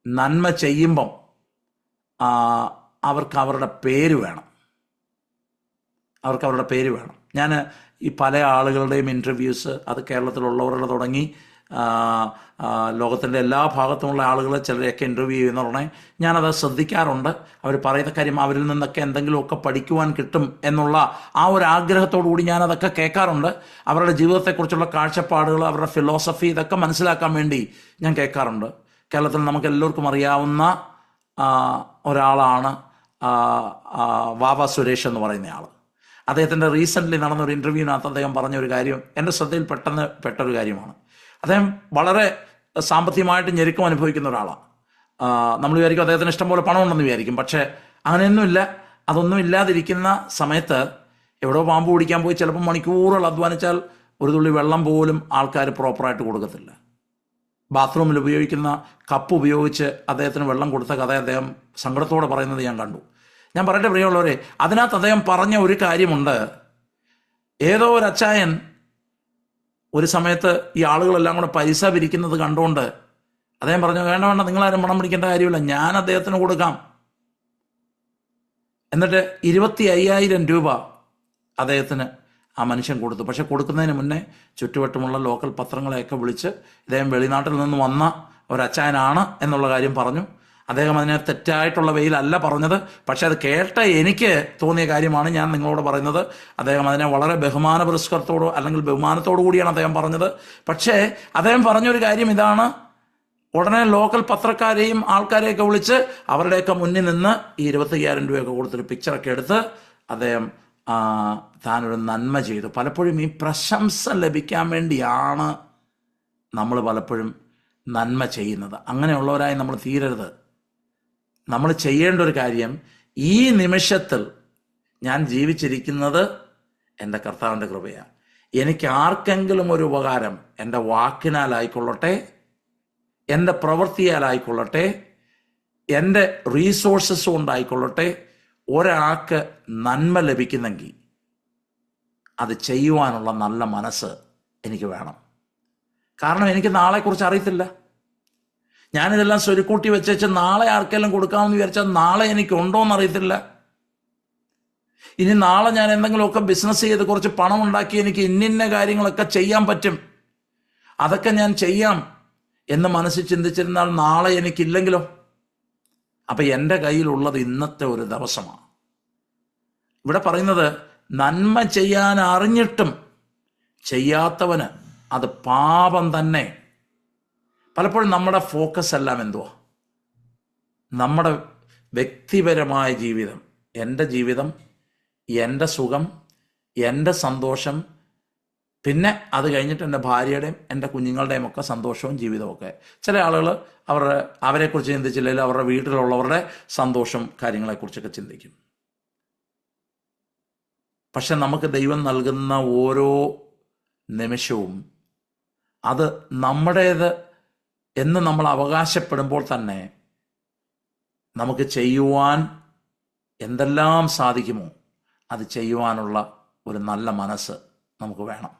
നന്മ ചെയ്യുമ്പം അവർക്ക് അവരുടെ പേര് വേണം, അവർക്ക് അവരുടെ പേര് വേണം. ഞാൻ ഈ പല ആളുകളുടെയും ഇൻ്റർവ്യൂസ്, അത് കേരളത്തിലുള്ളവരുടെ തുടങ്ങി ലോകത്തിൻ്റെ എല്ലാ ഭാഗത്തുമുള്ള ആളുകൾ ചിലരെയൊക്കെ ഇൻ്റർവ്യൂ ചെയ്യുന്ന ഉടനെ ഞാനത് ശ്രദ്ധിക്കാറുണ്ട്. അവർ പറയുന്ന കാര്യം അവരിൽ നിന്നൊക്കെ എന്തെങ്കിലുമൊക്കെ പഠിക്കുവാൻ കിട്ടും എന്നുള്ള ആ ഒരു ആഗ്രഹത്തോടു കൂടി ഞാനതൊക്കെ കേൾക്കാറുണ്ട്. അവരുടെ ജീവിതത്തെക്കുറിച്ചുള്ള കാഴ്ചപ്പാടുകൾ, അവരുടെ ഫിലോസഫി, ഇതൊക്കെ മനസ്സിലാക്കാൻ വേണ്ടി ഞാൻ കേൾക്കാറുണ്ട്. കേരളത്തിൽ നമുക്ക് എല്ലാവർക്കും അറിയാവുന്ന ഒരാളാണ് വാവ സുരേഷ് എന്ന് പറയുന്ന ആൾ. അദ്ദേഹത്തിൻ്റെ റീസെൻ്റ്ലി നടന്നൊരു ഇൻ്റർവ്യൂവിനകത്ത് അദ്ദേഹം പറഞ്ഞൊരു കാര്യം എൻ്റെ ശ്രദ്ധയിൽ പെട്ടൊരു കാര്യമാണ്. അദ്ദേഹം വളരെ സാമ്പത്തികമായിട്ട് ഞെരുക്കം അനുഭവിക്കുന്ന ഒരാളാണ്. നമ്മൾ വിചാരിക്കും അദ്ദേഹത്തിന് ഇഷ്ടംപോലെ പണമുണ്ടെന്ന് വിചാരിക്കും. പക്ഷേ അങ്ങനെയൊന്നുമില്ല. അതൊന്നും ഇല്ലാതിരിക്കുന്ന സമയത്ത് എവിടെയോ പാമ്പ് പിടിക്കാൻ പോയി ചിലപ്പോൾ മണിക്കൂറുകൾ അധ്വാനിച്ചാൽ ഒരു തുള്ളി വെള്ളം പോലും ആൾക്കാർ പ്രോപ്പറായിട്ട് കൊടുക്കത്തില്ല. ബാത്റൂമിൽ ഉപയോഗിക്കുന്ന കപ്പ് ഉപയോഗിച്ച് അദ്ദേഹത്തിന് വെള്ളം കൊടുത്ത കഥ അദ്ദേഹം സങ്കടത്തോടെ പറയുന്നത് ഞാൻ കണ്ടു. ഞാൻ പറയട്ടെ പ്രിയമുള്ളവരെ, അതിനകത്ത് അദ്ദേഹം പറഞ്ഞ ഒരു കാര്യമുണ്ട്. ഏതോ ഒരു അച്ചായൻ ഒരു സമയത്ത് ഈ ആളുകളെല്ലാം കൂടെ പൈസ പിരിക്കുന്നത് കണ്ടുകൊണ്ട് അദ്ദേഹം പറഞ്ഞു, വേണ്ട വേണ്ട, നിങ്ങളാരും പണം പിടിക്കേണ്ട കാര്യമില്ല, ഞാൻ അദ്ദേഹത്തിന് കൊടുക്കാം. എന്നിട്ട് 25,000 രൂപ അദ്ദേഹത്തിന് ആ മനുഷ്യൻ കൊടുത്തു. പക്ഷെ കൊടുക്കുന്നതിന് മുന്നേ ചുറ്റുവട്ടമുള്ള ലോക്കൽ പത്രങ്ങളെയൊക്കെ വിളിച്ച് ഇദ്ദേഹം വെളിനാട്ടിൽ നിന്ന് വന്ന ഒരച്ചായനാണ് എന്നുള്ള കാര്യം പറഞ്ഞു. അദ്ദേഹം അതിനെ തെറ്റായിട്ടുള്ള വെയിലല്ല പറഞ്ഞത്. പക്ഷെ അത് കേട്ട എനിക്ക് തോന്നിയ കാര്യമാണ് ഞാൻ നിങ്ങളോട് പറയുന്നത്. അദ്ദേഹം അതിനെ വളരെ ബഹുമാന പുരസ്കാരത്തോടോ അല്ലെങ്കിൽ ബഹുമാനത്തോടു കൂടിയാണ് അദ്ദേഹം പറഞ്ഞത്. പക്ഷേ അദ്ദേഹം പറഞ്ഞൊരു കാര്യം ഇതാണ്: ഉടനെ ലോക്കൽ പത്രക്കാരെയും ആൾക്കാരെയൊക്കെ വിളിച്ച് അവരുടെയൊക്കെ മുന്നിൽ നിന്ന് ഈ 25,000 രൂപയൊക്കെ കൊടുത്തൊരു പിക്ചറൊക്കെ എടുത്ത് അദ്ദേഹം താനൊരു നന്മ ചെയ്തു. പലപ്പോഴും ഈ പ്രശംസ ലഭിക്കാൻ വേണ്ടിയാണ് നമ്മൾ പലപ്പോഴും നന്മ ചെയ്യുന്നത്. അങ്ങനെയുള്ളവരായി നമ്മൾ തീരരുത്. നമ്മൾ ചെയ്യേണ്ട ഒരു കാര്യം, ഈ നിമിഷത്തിൽ ഞാൻ ജീവിച്ചിരിക്കുന്നത് എൻ്റെ കർത്താവിൻ്റെ കൃപയാണ്. എനിക്ക് ആർക്കെങ്കിലും ഒരു ഉപകാരം എൻ്റെ വാക്കിനാലായിക്കൊള്ളട്ടെ, എൻ്റെ പ്രവൃത്തിയാലായിക്കൊള്ളട്ടെ, എൻ്റെ റീസോഴ്സസ് കൊണ്ടായിക്കൊള്ളട്ടെ, ഒരാൾക്ക് നന്മ ലഭിക്കുന്നെങ്കിൽ അത് ചെയ്യുവാനുള്ള നല്ല മനസ്സ് എനിക്ക് വേണം. കാരണം എനിക്ക് നാളെക്കുറിച്ച് അറിയത്തില്ല. ഞാനിതെല്ലാം സ്വരുക്കൂട്ടി വെച്ച് നാളെ ആർക്കെല്ലാം കൊടുക്കാമെന്ന് വിചാരിച്ചാൽ നാളെ എനിക്കുണ്ടോ എന്നറിയത്തില്ല. ഇനി നാളെ ഞാൻ എന്തെങ്കിലുമൊക്കെ ബിസിനസ് ചെയ്ത് കുറച്ച് പണം ഉണ്ടാക്കി എനിക്ക് ഇന്നിന്ന കാര്യങ്ങളൊക്കെ ചെയ്യാൻ പറ്റും, അതൊക്കെ ഞാൻ ചെയ്യാം എന്ന് മനസ്സിൽ ചിന്തിച്ചിരുന്നാൽ നാളെ എനിക്കില്ലെങ്കിലോ? അപ്പം എൻ്റെ കയ്യിലുള്ളത് ഇന്നത്തെ ഒരു ദിവസമാണ്. ഇവിടെ പറയുന്നത്, നന്മ ചെയ്യാൻ അറിഞ്ഞിട്ടും ചെയ്യാത്തവന് അത് പാപം തന്നെ. പലപ്പോഴും നമ്മുടെ ഫോക്കസ് എല്ലാം എന്തുവാ? നമ്മുടെ വ്യക്തിപരമായ ജീവിതം, എൻ്റെ ജീവിതം, എൻ്റെ സുഖം, എൻ്റെ സന്തോഷം, പിന്നെ അത് കഴിഞ്ഞിട്ട് എൻ്റെ ഭാര്യയുടെയും എൻ്റെ കുഞ്ഞുങ്ങളുടെയും ഒക്കെ സന്തോഷവും ജീവിതമൊക്കെ. ചില ആളുകൾ അവരെക്കുറിച്ച് ചിന്തിച്ചില്ലെങ്കിൽ അവരുടെ വീട്ടിലുള്ളവരുടെ സന്തോഷം കാര്യങ്ങളെക്കുറിച്ചൊക്കെ ചിന്തിക്കും. പക്ഷെ നമുക്ക് ദൈവം നൽകുന്ന ഓരോ നിമിഷവും അത് നമ്മുടേത് എന്ന് നമ്മൾ അവകാശപ്പെടുമ്പോൾ തന്നെ നമുക്ക് ചെയ്യുവാൻ എന്തെല്ലാം സാധിക്കുമോ അത് ചെയ്യുവാനുള്ള ഒരു നല്ല മനസ്സ് നമുക്ക് വേണം.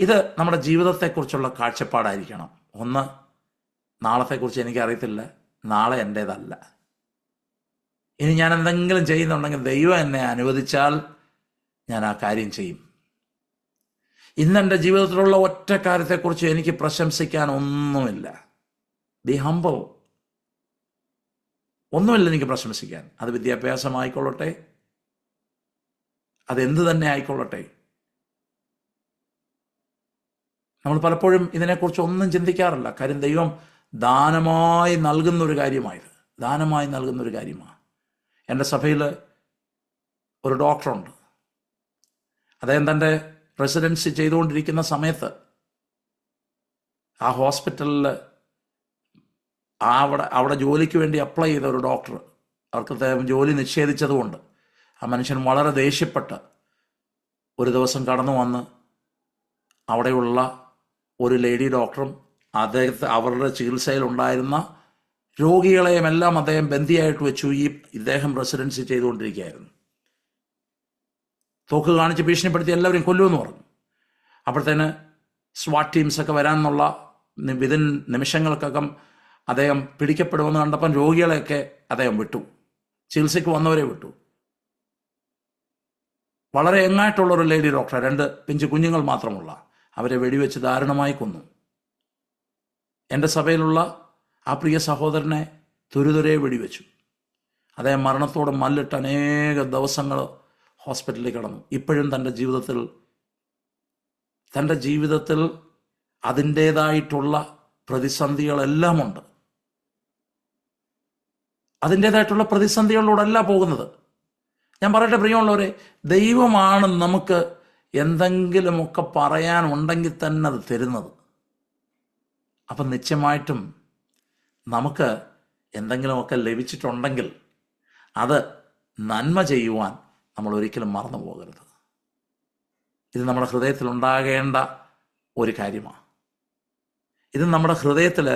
ഇത് നമ്മുടെ ജീവിതത്തെക്കുറിച്ചുള്ള കാഴ്ചപ്പാടായിരിക്കണം. ഒന്ന്, നാളത്തെക്കുറിച്ച് എനിക്കറിയത്തില്ല, നാളെ എൻ്റേതല്ല. ഇനി ഞാൻ എന്തെങ്കിലും ചെയ്യുന്നുണ്ടെങ്കിൽ ദൈവം എന്നെ അനുവദിച്ചാൽ ഞാൻ ആ കാര്യം ചെയ്യും. ഇന്നെൻ്റെ ജീവിതത്തിലുള്ള ഒറ്റ കാര്യത്തെക്കുറിച്ച് എനിക്ക് പ്രശംസിക്കാൻ ഒന്നുമില്ല. B humble. ഒന്നുമില്ല എനിക്ക് പ്രശംസിക്കാൻ. അത് വിദ്യാഭ്യാസമായിക്കൊള്ളട്ടെ, അതെന്ത് തന്നെ ആയിക്കൊള്ളട്ടെ. നമ്മൾ പലപ്പോഴും ഇതിനെക്കുറിച്ച് ഒന്നും ചിന്തിക്കാറില്ല. കാര്യം ദൈവം ദാനമായി നൽകുന്നൊരു കാര്യമായത്, ദാനമായി നൽകുന്നൊരു കാര്യമാണ്. എൻ്റെ സഭയിൽ ഒരു ഡോക്ടറുണ്ട്. അദ്ദേഹം തൻ്റെ റെസിഡൻസി ചെയ്തുകൊണ്ടിരിക്കുന്ന സമയത്ത് ആ ഹോസ്പിറ്റലിൽ അവിടെ ജോലിക്ക് വേണ്ടി അപ്ലൈ ചെയ്ത ഒരു ഡോക്ടർ, അവർക്ക് ജോലി നിഷേധിച്ചതുകൊണ്ട് ആ മനുഷ്യൻ വളരെ ദേഷ്യപ്പെട്ട് ഒരു ദിവസം കടന്നു വന്ന് അവിടെയുള്ള ഒരു ലേഡി ഡോക്ടറും അവരുടെ ചികിത്സയിലുണ്ടായിരുന്ന രോഗികളെയും എല്ലാം അദ്ദേഹം ബന്ദിയായിട്ട് വെച്ചു. ഇദ്ദേഹം റെസിഡൻസി ചെയ്തുകൊണ്ടിരിക്കുകയായിരുന്നു. തോക്ക് കാണിച്ച് ഭീഷണിപ്പെടുത്തി എല്ലാവരെയും കൊല്ലുമെന്ന് പറഞ്ഞു. അപ്പോഴത്തേന് സ്വാട്ട് ടീംസൊക്കെ വരാമെന്നുള്ള വിതിൻ നിമിഷങ്ങൾക്കകം അദ്ദേഹം പിടിക്കപ്പെടുമെന്ന് കണ്ടപ്പം രോഗികളെയൊക്കെ അദ്ദേഹം വിട്ടു, ചികിത്സയ്ക്ക് വന്നവരെ വിട്ടു. വളരെ യങ്ങായിട്ടുള്ളൊരു ലേഡി ഡോക്ടർ, 2 പിഞ്ചു കുഞ്ഞുങ്ങൾ മാത്രമുള്ള, അവരെ വെടിവെച്ച് ദാരുണമായി കൊന്നു. എൻ്റെ സഭയിലുള്ള ആ പ്രിയ സഹോദരനെ തുരുതുരെ വെടിവെച്ചു. അദ്ദേഹം മരണത്തോട് മല്ലിട്ട് അനേക ദിവസങ്ങൾ ഹോസ്പിറ്റലിൽ കിടന്നു. ഇപ്പോഴും തൻ്റെ ജീവിതത്തിൽ അതിൻ്റേതായിട്ടുള്ള പ്രതിസന്ധികളെല്ലാം ഉണ്ട്. അതിൻ്റേതായിട്ടുള്ള പ്രതിസന്ധികളിലൂടെയല്ല പോകുന്നത്. ഞാൻ പറയട്ടെ പ്രിയമുള്ളവരെ, ദൈവമാണ് നമുക്ക് എന്തെങ്കിലുമൊക്കെ പറയാനുണ്ടെങ്കിൽ തന്നെ അത് തരുന്നത്. അപ്പം നിശ്ചയമായിട്ടും നമുക്ക് എന്തെങ്കിലുമൊക്കെ ലഭിച്ചിട്ടുണ്ടെങ്കിൽ അത് നന്മ ചെയ്യുവാൻ നമ്മൾ ഒരിക്കലും മറന്നു പോകരുത്. ഇത് നമ്മുടെ ഹൃദയത്തിൽ ഉണ്ടാകേണ്ട ഒരു കാര്യമാണ്. ഇത് നമ്മുടെ ഹൃദയത്തിൽ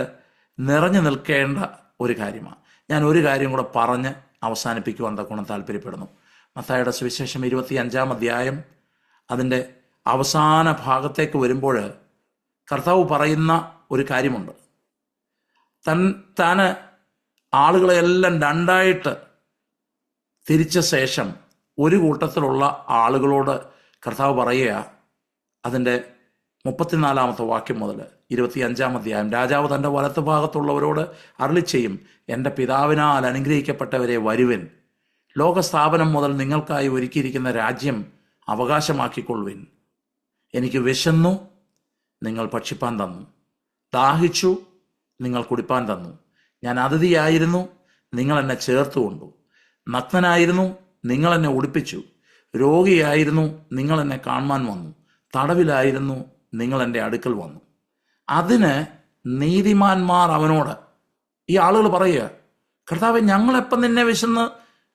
നിറഞ്ഞു നിൽക്കേണ്ട ഒരു കാര്യമാണ്. ഞാൻ ഒരു കാര്യം കൂടെ പറഞ്ഞ് അവസാനിപ്പിക്കുവാൻ തക്കോണം താല്പര്യപ്പെടുന്നു. മത്തായിയുടെ സുവിശേഷം 25-ാം അധ്യായം അതിൻ്റെ അവസാന ഭാഗത്തേക്ക് വരുമ്പോൾ കർത്താവ് പറയുന്ന ഒരു കാര്യമുണ്ട്. താന് ആളുകളെല്ലാം 2ആയിട്ട് തിരിച്ച ശേഷം ഒരു കൂട്ടത്തിലുള്ള ആളുകളോട് കർത്താവ് പറയുക, അതിൻ്റെ 34-ാമത്തെ വാക്യം മുതൽ, 25 അധ്യായം, രാജാവ് തൻ്റെ വലത്തുഭാഗത്തുള്ളവരോട് അരുളിച്ചെയ്യും, എൻ്റെ പിതാവിനാൽ അനുഗ്രഹിക്കപ്പെട്ടവരെ വരുവിൻ, ലോകസ്ഥാപനം മുതൽ നിങ്ങൾക്കായി ഒരുക്കിയിരിക്കുന്ന രാജ്യം അവകാശമാക്കിക്കൊള്ളുവിൻ. എനിക്ക് വിശന്നു, നിങ്ങൾ ഭക്ഷിപ്പാൻ തന്നു, ദാഹിച്ചു, നിങ്ങൾ കുടിപ്പാൻ തന്നു, ഞാൻ അതിഥിയായിരുന്നു, നിങ്ങൾ എന്നെ ചേർത്തുകൊണ്ടു, നഗ്നനായിരുന്നു, നിങ്ങൾ എന്നെ ഉടുപ്പിച്ചു, രോഗിയായിരുന്നു, നിങ്ങൾ എന്നെ കാണുവാൻ വന്നു, തടവിലായിരുന്നു, നിങ്ങൾ എൻ്റെ അടുക്കൽ വന്നു. അതിന് നീതിമാന്മാർ അവനോട്, ഈ ആളുകൾ പറയുക, കർത്താവേ, ഞങ്ങളെപ്പം നിന്നെ വിശന്ന്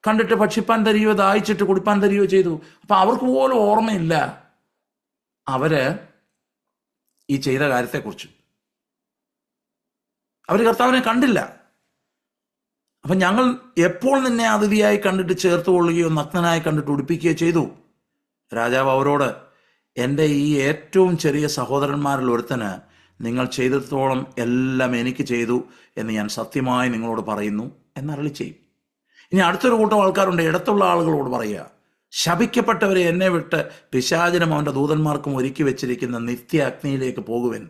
കണ്ടിട്ട് ഭക്ഷിപ്പാൻ തരികയോ ദാഹിച്ചിട്ട് കുടിപ്പാൻ തരികയോ ചെയ്തു? അപ്പം അവർക്ക് പോലും ഓർമ്മയില്ല അവര് ഈ ചെയ്ത കാര്യത്തെക്കുറിച്ച്. അവർ കർത്താവിനെ കണ്ടില്ല. അപ്പം ഞങ്ങൾ എപ്പോൾ നിന്നെ അതിഥിയായി കണ്ടിട്ട് ചേർത്ത് കൊള്ളുകയോ നഗ്നനായി കണ്ടിട്ട് ഉടുപ്പിക്കുകയോ ചെയ്തു? രാജാവ് അവരോട്, എൻ്റെ ഈ ഏറ്റവും ചെറിയ സഹോദരന്മാരിൽ ഒരുത്തന് നിങ്ങൾ ചെയ്തിടത്തോളം എല്ലാം എനിക്ക് ചെയ്തു എന്ന് ഞാൻ സത്യമായി നിങ്ങളോട് പറയുന്നു എന്നരുളി ചെയ്യും. ഇനി അടുത്തൊരു കൂട്ടം ആൾക്കാരുണ്ട്, ഇടത്തുള്ള ആളുകളോട് പറയുക, ശപിക്കപ്പെട്ടവരെ എന്നെ വിട്ട് പിശാചിനും അവൻ്റെ ദൂതന്മാർക്കും ഒരുക്കി വെച്ചിരിക്കുന്ന നിത്യ അഗ്നിയിലേക്ക് പോകുവിൻ.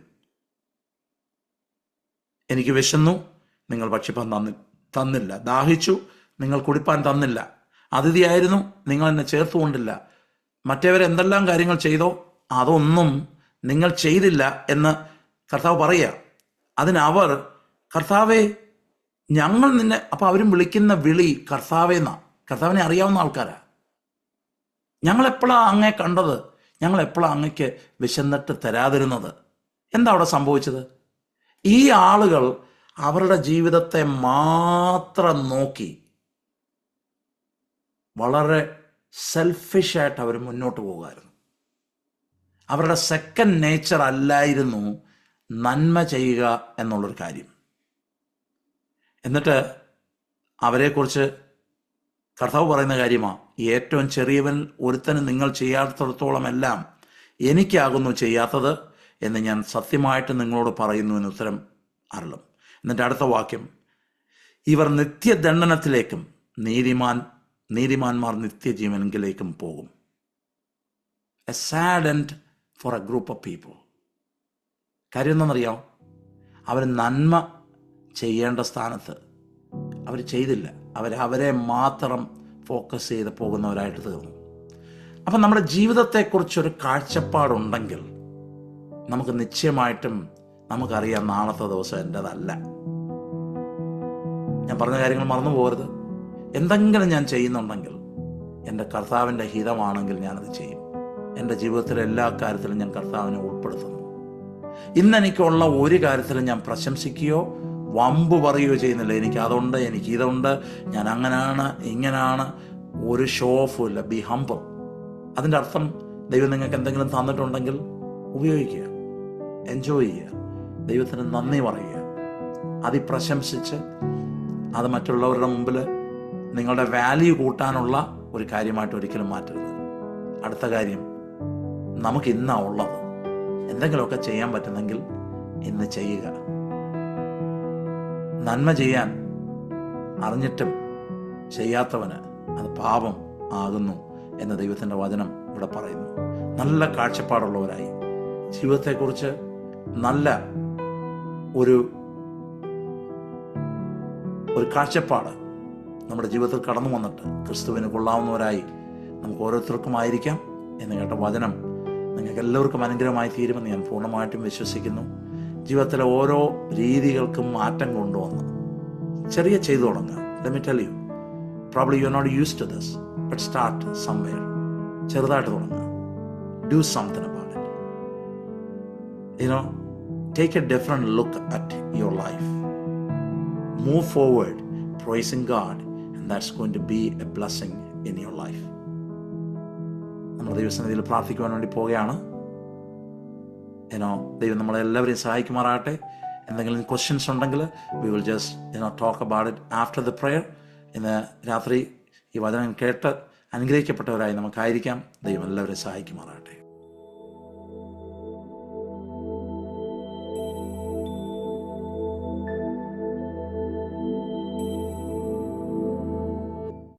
എനിക്ക് വിശന്നു, നിങ്ങൾ ഭക്ഷിപ്പാൻ തന്നില്ല, ദാഹിച്ചു, നിങ്ങൾ കുടിപ്പാൻ തന്നില്ല, അതിഥിയായിരുന്നു, നിങ്ങൾ എന്നെ ചേർത്തുകൊണ്ടില്ല, മറ്റേവരെ എന്തെല്ലാം കാര്യങ്ങൾ ചെയ്തോ അതൊന്നും നിങ്ങൾ ചെയ്തില്ല എന്ന് കർത്താവ് പറയുക. അതിനവർ, കർത്താവേ, ഞങ്ങൾ നിന്നെ, അപ്പം അവരും വിളിക്കുന്ന വിളി കർത്താവേന്നാ. കർത്താവിനെ അറിയാവുന്ന ആൾക്കാരാ. ഞങ്ങളെപ്പോഴാണ് അങ്ങേ കണ്ടത്? ഞങ്ങളെപ്പോഴാണ് അങ്ങയ്ക്ക് വിശന്നിട്ട് തരാതിരുന്നത്? എന്താ അവിടെ സംഭവിച്ചത്? ഈ ആളുകൾ അവരുടെ ജീവിതത്തെ മാത്രം നോക്കി വളരെ സെൽഫിഷായിട്ട് അവർ മുന്നോട്ട് പോകുമായിരുന്നു. അവരുടെ സെക്കൻഡ് നേച്ചർ അല്ലായിരുന്നു നന്മ ചെയ്യുക എന്നുള്ളൊരു കാര്യം. എന്നിട്ട് അവരെക്കുറിച്ച് കർത്താവ് പറയുന്ന കാര്യമാണ്, ഏറ്റവും ചെറിയവൻ ഒരുത്തന് നിങ്ങൾ ചെയ്യാത്തിടത്തോളം എല്ലാം എനിക്കാകുന്നു ചെയ്യാത്തത് എന്ന് ഞാൻ സത്യമായിട്ട് നിങ്ങളോട് പറയുന്നു എന്ന് ഉത്തരം അരുളും. എന്നിട്ട് അടുത്ത വാക്യം, ഇവർ നിത്യദണ്ഡനത്തിലേക്കും നീതിമാന്മാർ നിത്യജീവനിലേക്കും പോകും. A sad end four A group of people. കാര്യം എന്താണെന്നറിയാം? അവർ നന്മ ചെയ്യേണ്ട സ്ഥാനത്ത് അവർ ചെയ്തില്ല. അവരെ മാത്രം ഫോക്കസ് ചെയ്ത് പോകുന്നവരായിട്ട് തീർന്നു. അപ്പം നമ്മുടെ ജീവിതത്തെക്കുറിച്ചൊരു കാഴ്ചപ്പാടുണ്ടെങ്കിൽ നമുക്ക് നിശ്ചയമായിട്ടും നമുക്കറിയാം നാളത്തെ ദിവസം എൻ്റെതല്ല. ഞാൻ പറഞ്ഞ കാര്യങ്ങൾ മറന്നു പോകരുത്. എന്തെങ്കിലും ഞാൻ ചെയ്യുന്നുണ്ടെങ്കിൽ എൻ്റെ കർത്താവിൻ്റെ ഹിതമാണെങ്കിൽ ഞാനത് ചെയ്യും. എൻ്റെ ജീവിതത്തിലെ എല്ലാ കാര്യത്തിലും ഞാൻ കർത്താവിനെ ഉൾപ്പെടുത്തുന്നു. ഇന്നെനിക്കുള്ള ഒരു കാര്യത്തിലും ഞാൻ പ്രശംസിക്കുകയോ വമ്പ് പറയുകയോ ചെയ്യുന്നില്ല. എനിക്ക് അതുണ്ട്, എനിക്ക് ഇതുണ്ട്, ഞാൻ അങ്ങനെയാണ് ഇങ്ങനെയാണ്. ഒരു ഷോ ഓഫും ഇല്ല. B humble. അതിൻ്റെ അർത്ഥം ദൈവം നിങ്ങൾക്ക് എന്തെങ്കിലും തന്നിട്ടുണ്ടെങ്കിൽ ഉപയോഗിക്കുക, എൻജോയ് ചെയ്യുക, ദൈവത്തിന് നന്ദി പറയുക, അതിപ്രശംസിച്ച് അത് മറ്റുള്ളവരുടെ മുമ്പിൽ നിങ്ങളുടെ വാല്യൂ കൂട്ടാനുള്ള ഒരു കാര്യമായിട്ട് ഒരിക്കലും മാറ്റരുത്. അടുത്ത കാര്യം, നമുക്ക് ഇന്നാ ഉള്ളത്. എന്തെങ്കിലുമൊക്കെ ചെയ്യാൻ പറ്റുന്നെങ്കിൽ ഇന്ന് ചെയ്യുക. നന്മ ചെയ്യാൻ അറിഞ്ഞിട്ടും ചെയ്യാത്തവന് അത് പാപം ആകുന്നു എന്ന് ദൈവത്തിൻ്റെ വചനം ഇവിടെ പറയുന്നു. നല്ല കാഴ്ചപ്പാടുള്ളവരായി ജീവിതത്തെക്കുറിച്ച് നല്ല ഒരു കാഴ്ചപ്പാട് നമ്മുടെ ജീവിതത്തിൽ കടന്നു വന്നിട്ട് ക്രിസ്തുവിന് കൊള്ളാവുന്നവരായി നമുക്ക് ഓരോരുത്തർക്കും ആയിരിക്കാം എന്ന് കേട്ട വചനം നിങ്ങൾക്ക് എല്ലാവർക്കും അനുഗ്രഹമായി തീരുമെന്ന് ഞാൻ പൂർണ്ണമായിട്ടും വിശ്വസിക്കുന്നു. ജീവിതത്തിലെ ഓരോ രീതികൾക്കും മാറ്റം കൊണ്ടുവന്ന് ചെറിയ ചെയ്തു തുടങ്ങുക. Let me tell you, probably you're not used to this, but start somewhere. ചെറുതായിട്ട് തുടങ്ങുക. Do something about it. Take a different look at your life. Move forward, praising God, and that's going to be a blessing in your life. നമ്മൾ ദൈവസന്നിധിയിൽ പ്രാർത്ഥിക്കുവാൻ വേണ്ടി പോവുകയാണ്. ദൈവം നമ്മളെല്ലാവരെയും സഹായിക്കുമാറാകട്ടെ. എന്തെങ്കിലും ക്വസ്റ്റ്യൻസ് ഉണ്ടെങ്കിൽ we will just talk about it after the prayer. ഇന്ന് രാത്രി ഈ വചനം കേട്ട് അനുഗ്രഹിക്കപ്പെട്ടവരായി നമുക്കായിരിക്കാം. ദൈവം എല്ലാവരെയും സഹായിക്കുമാറാകട്ടെ.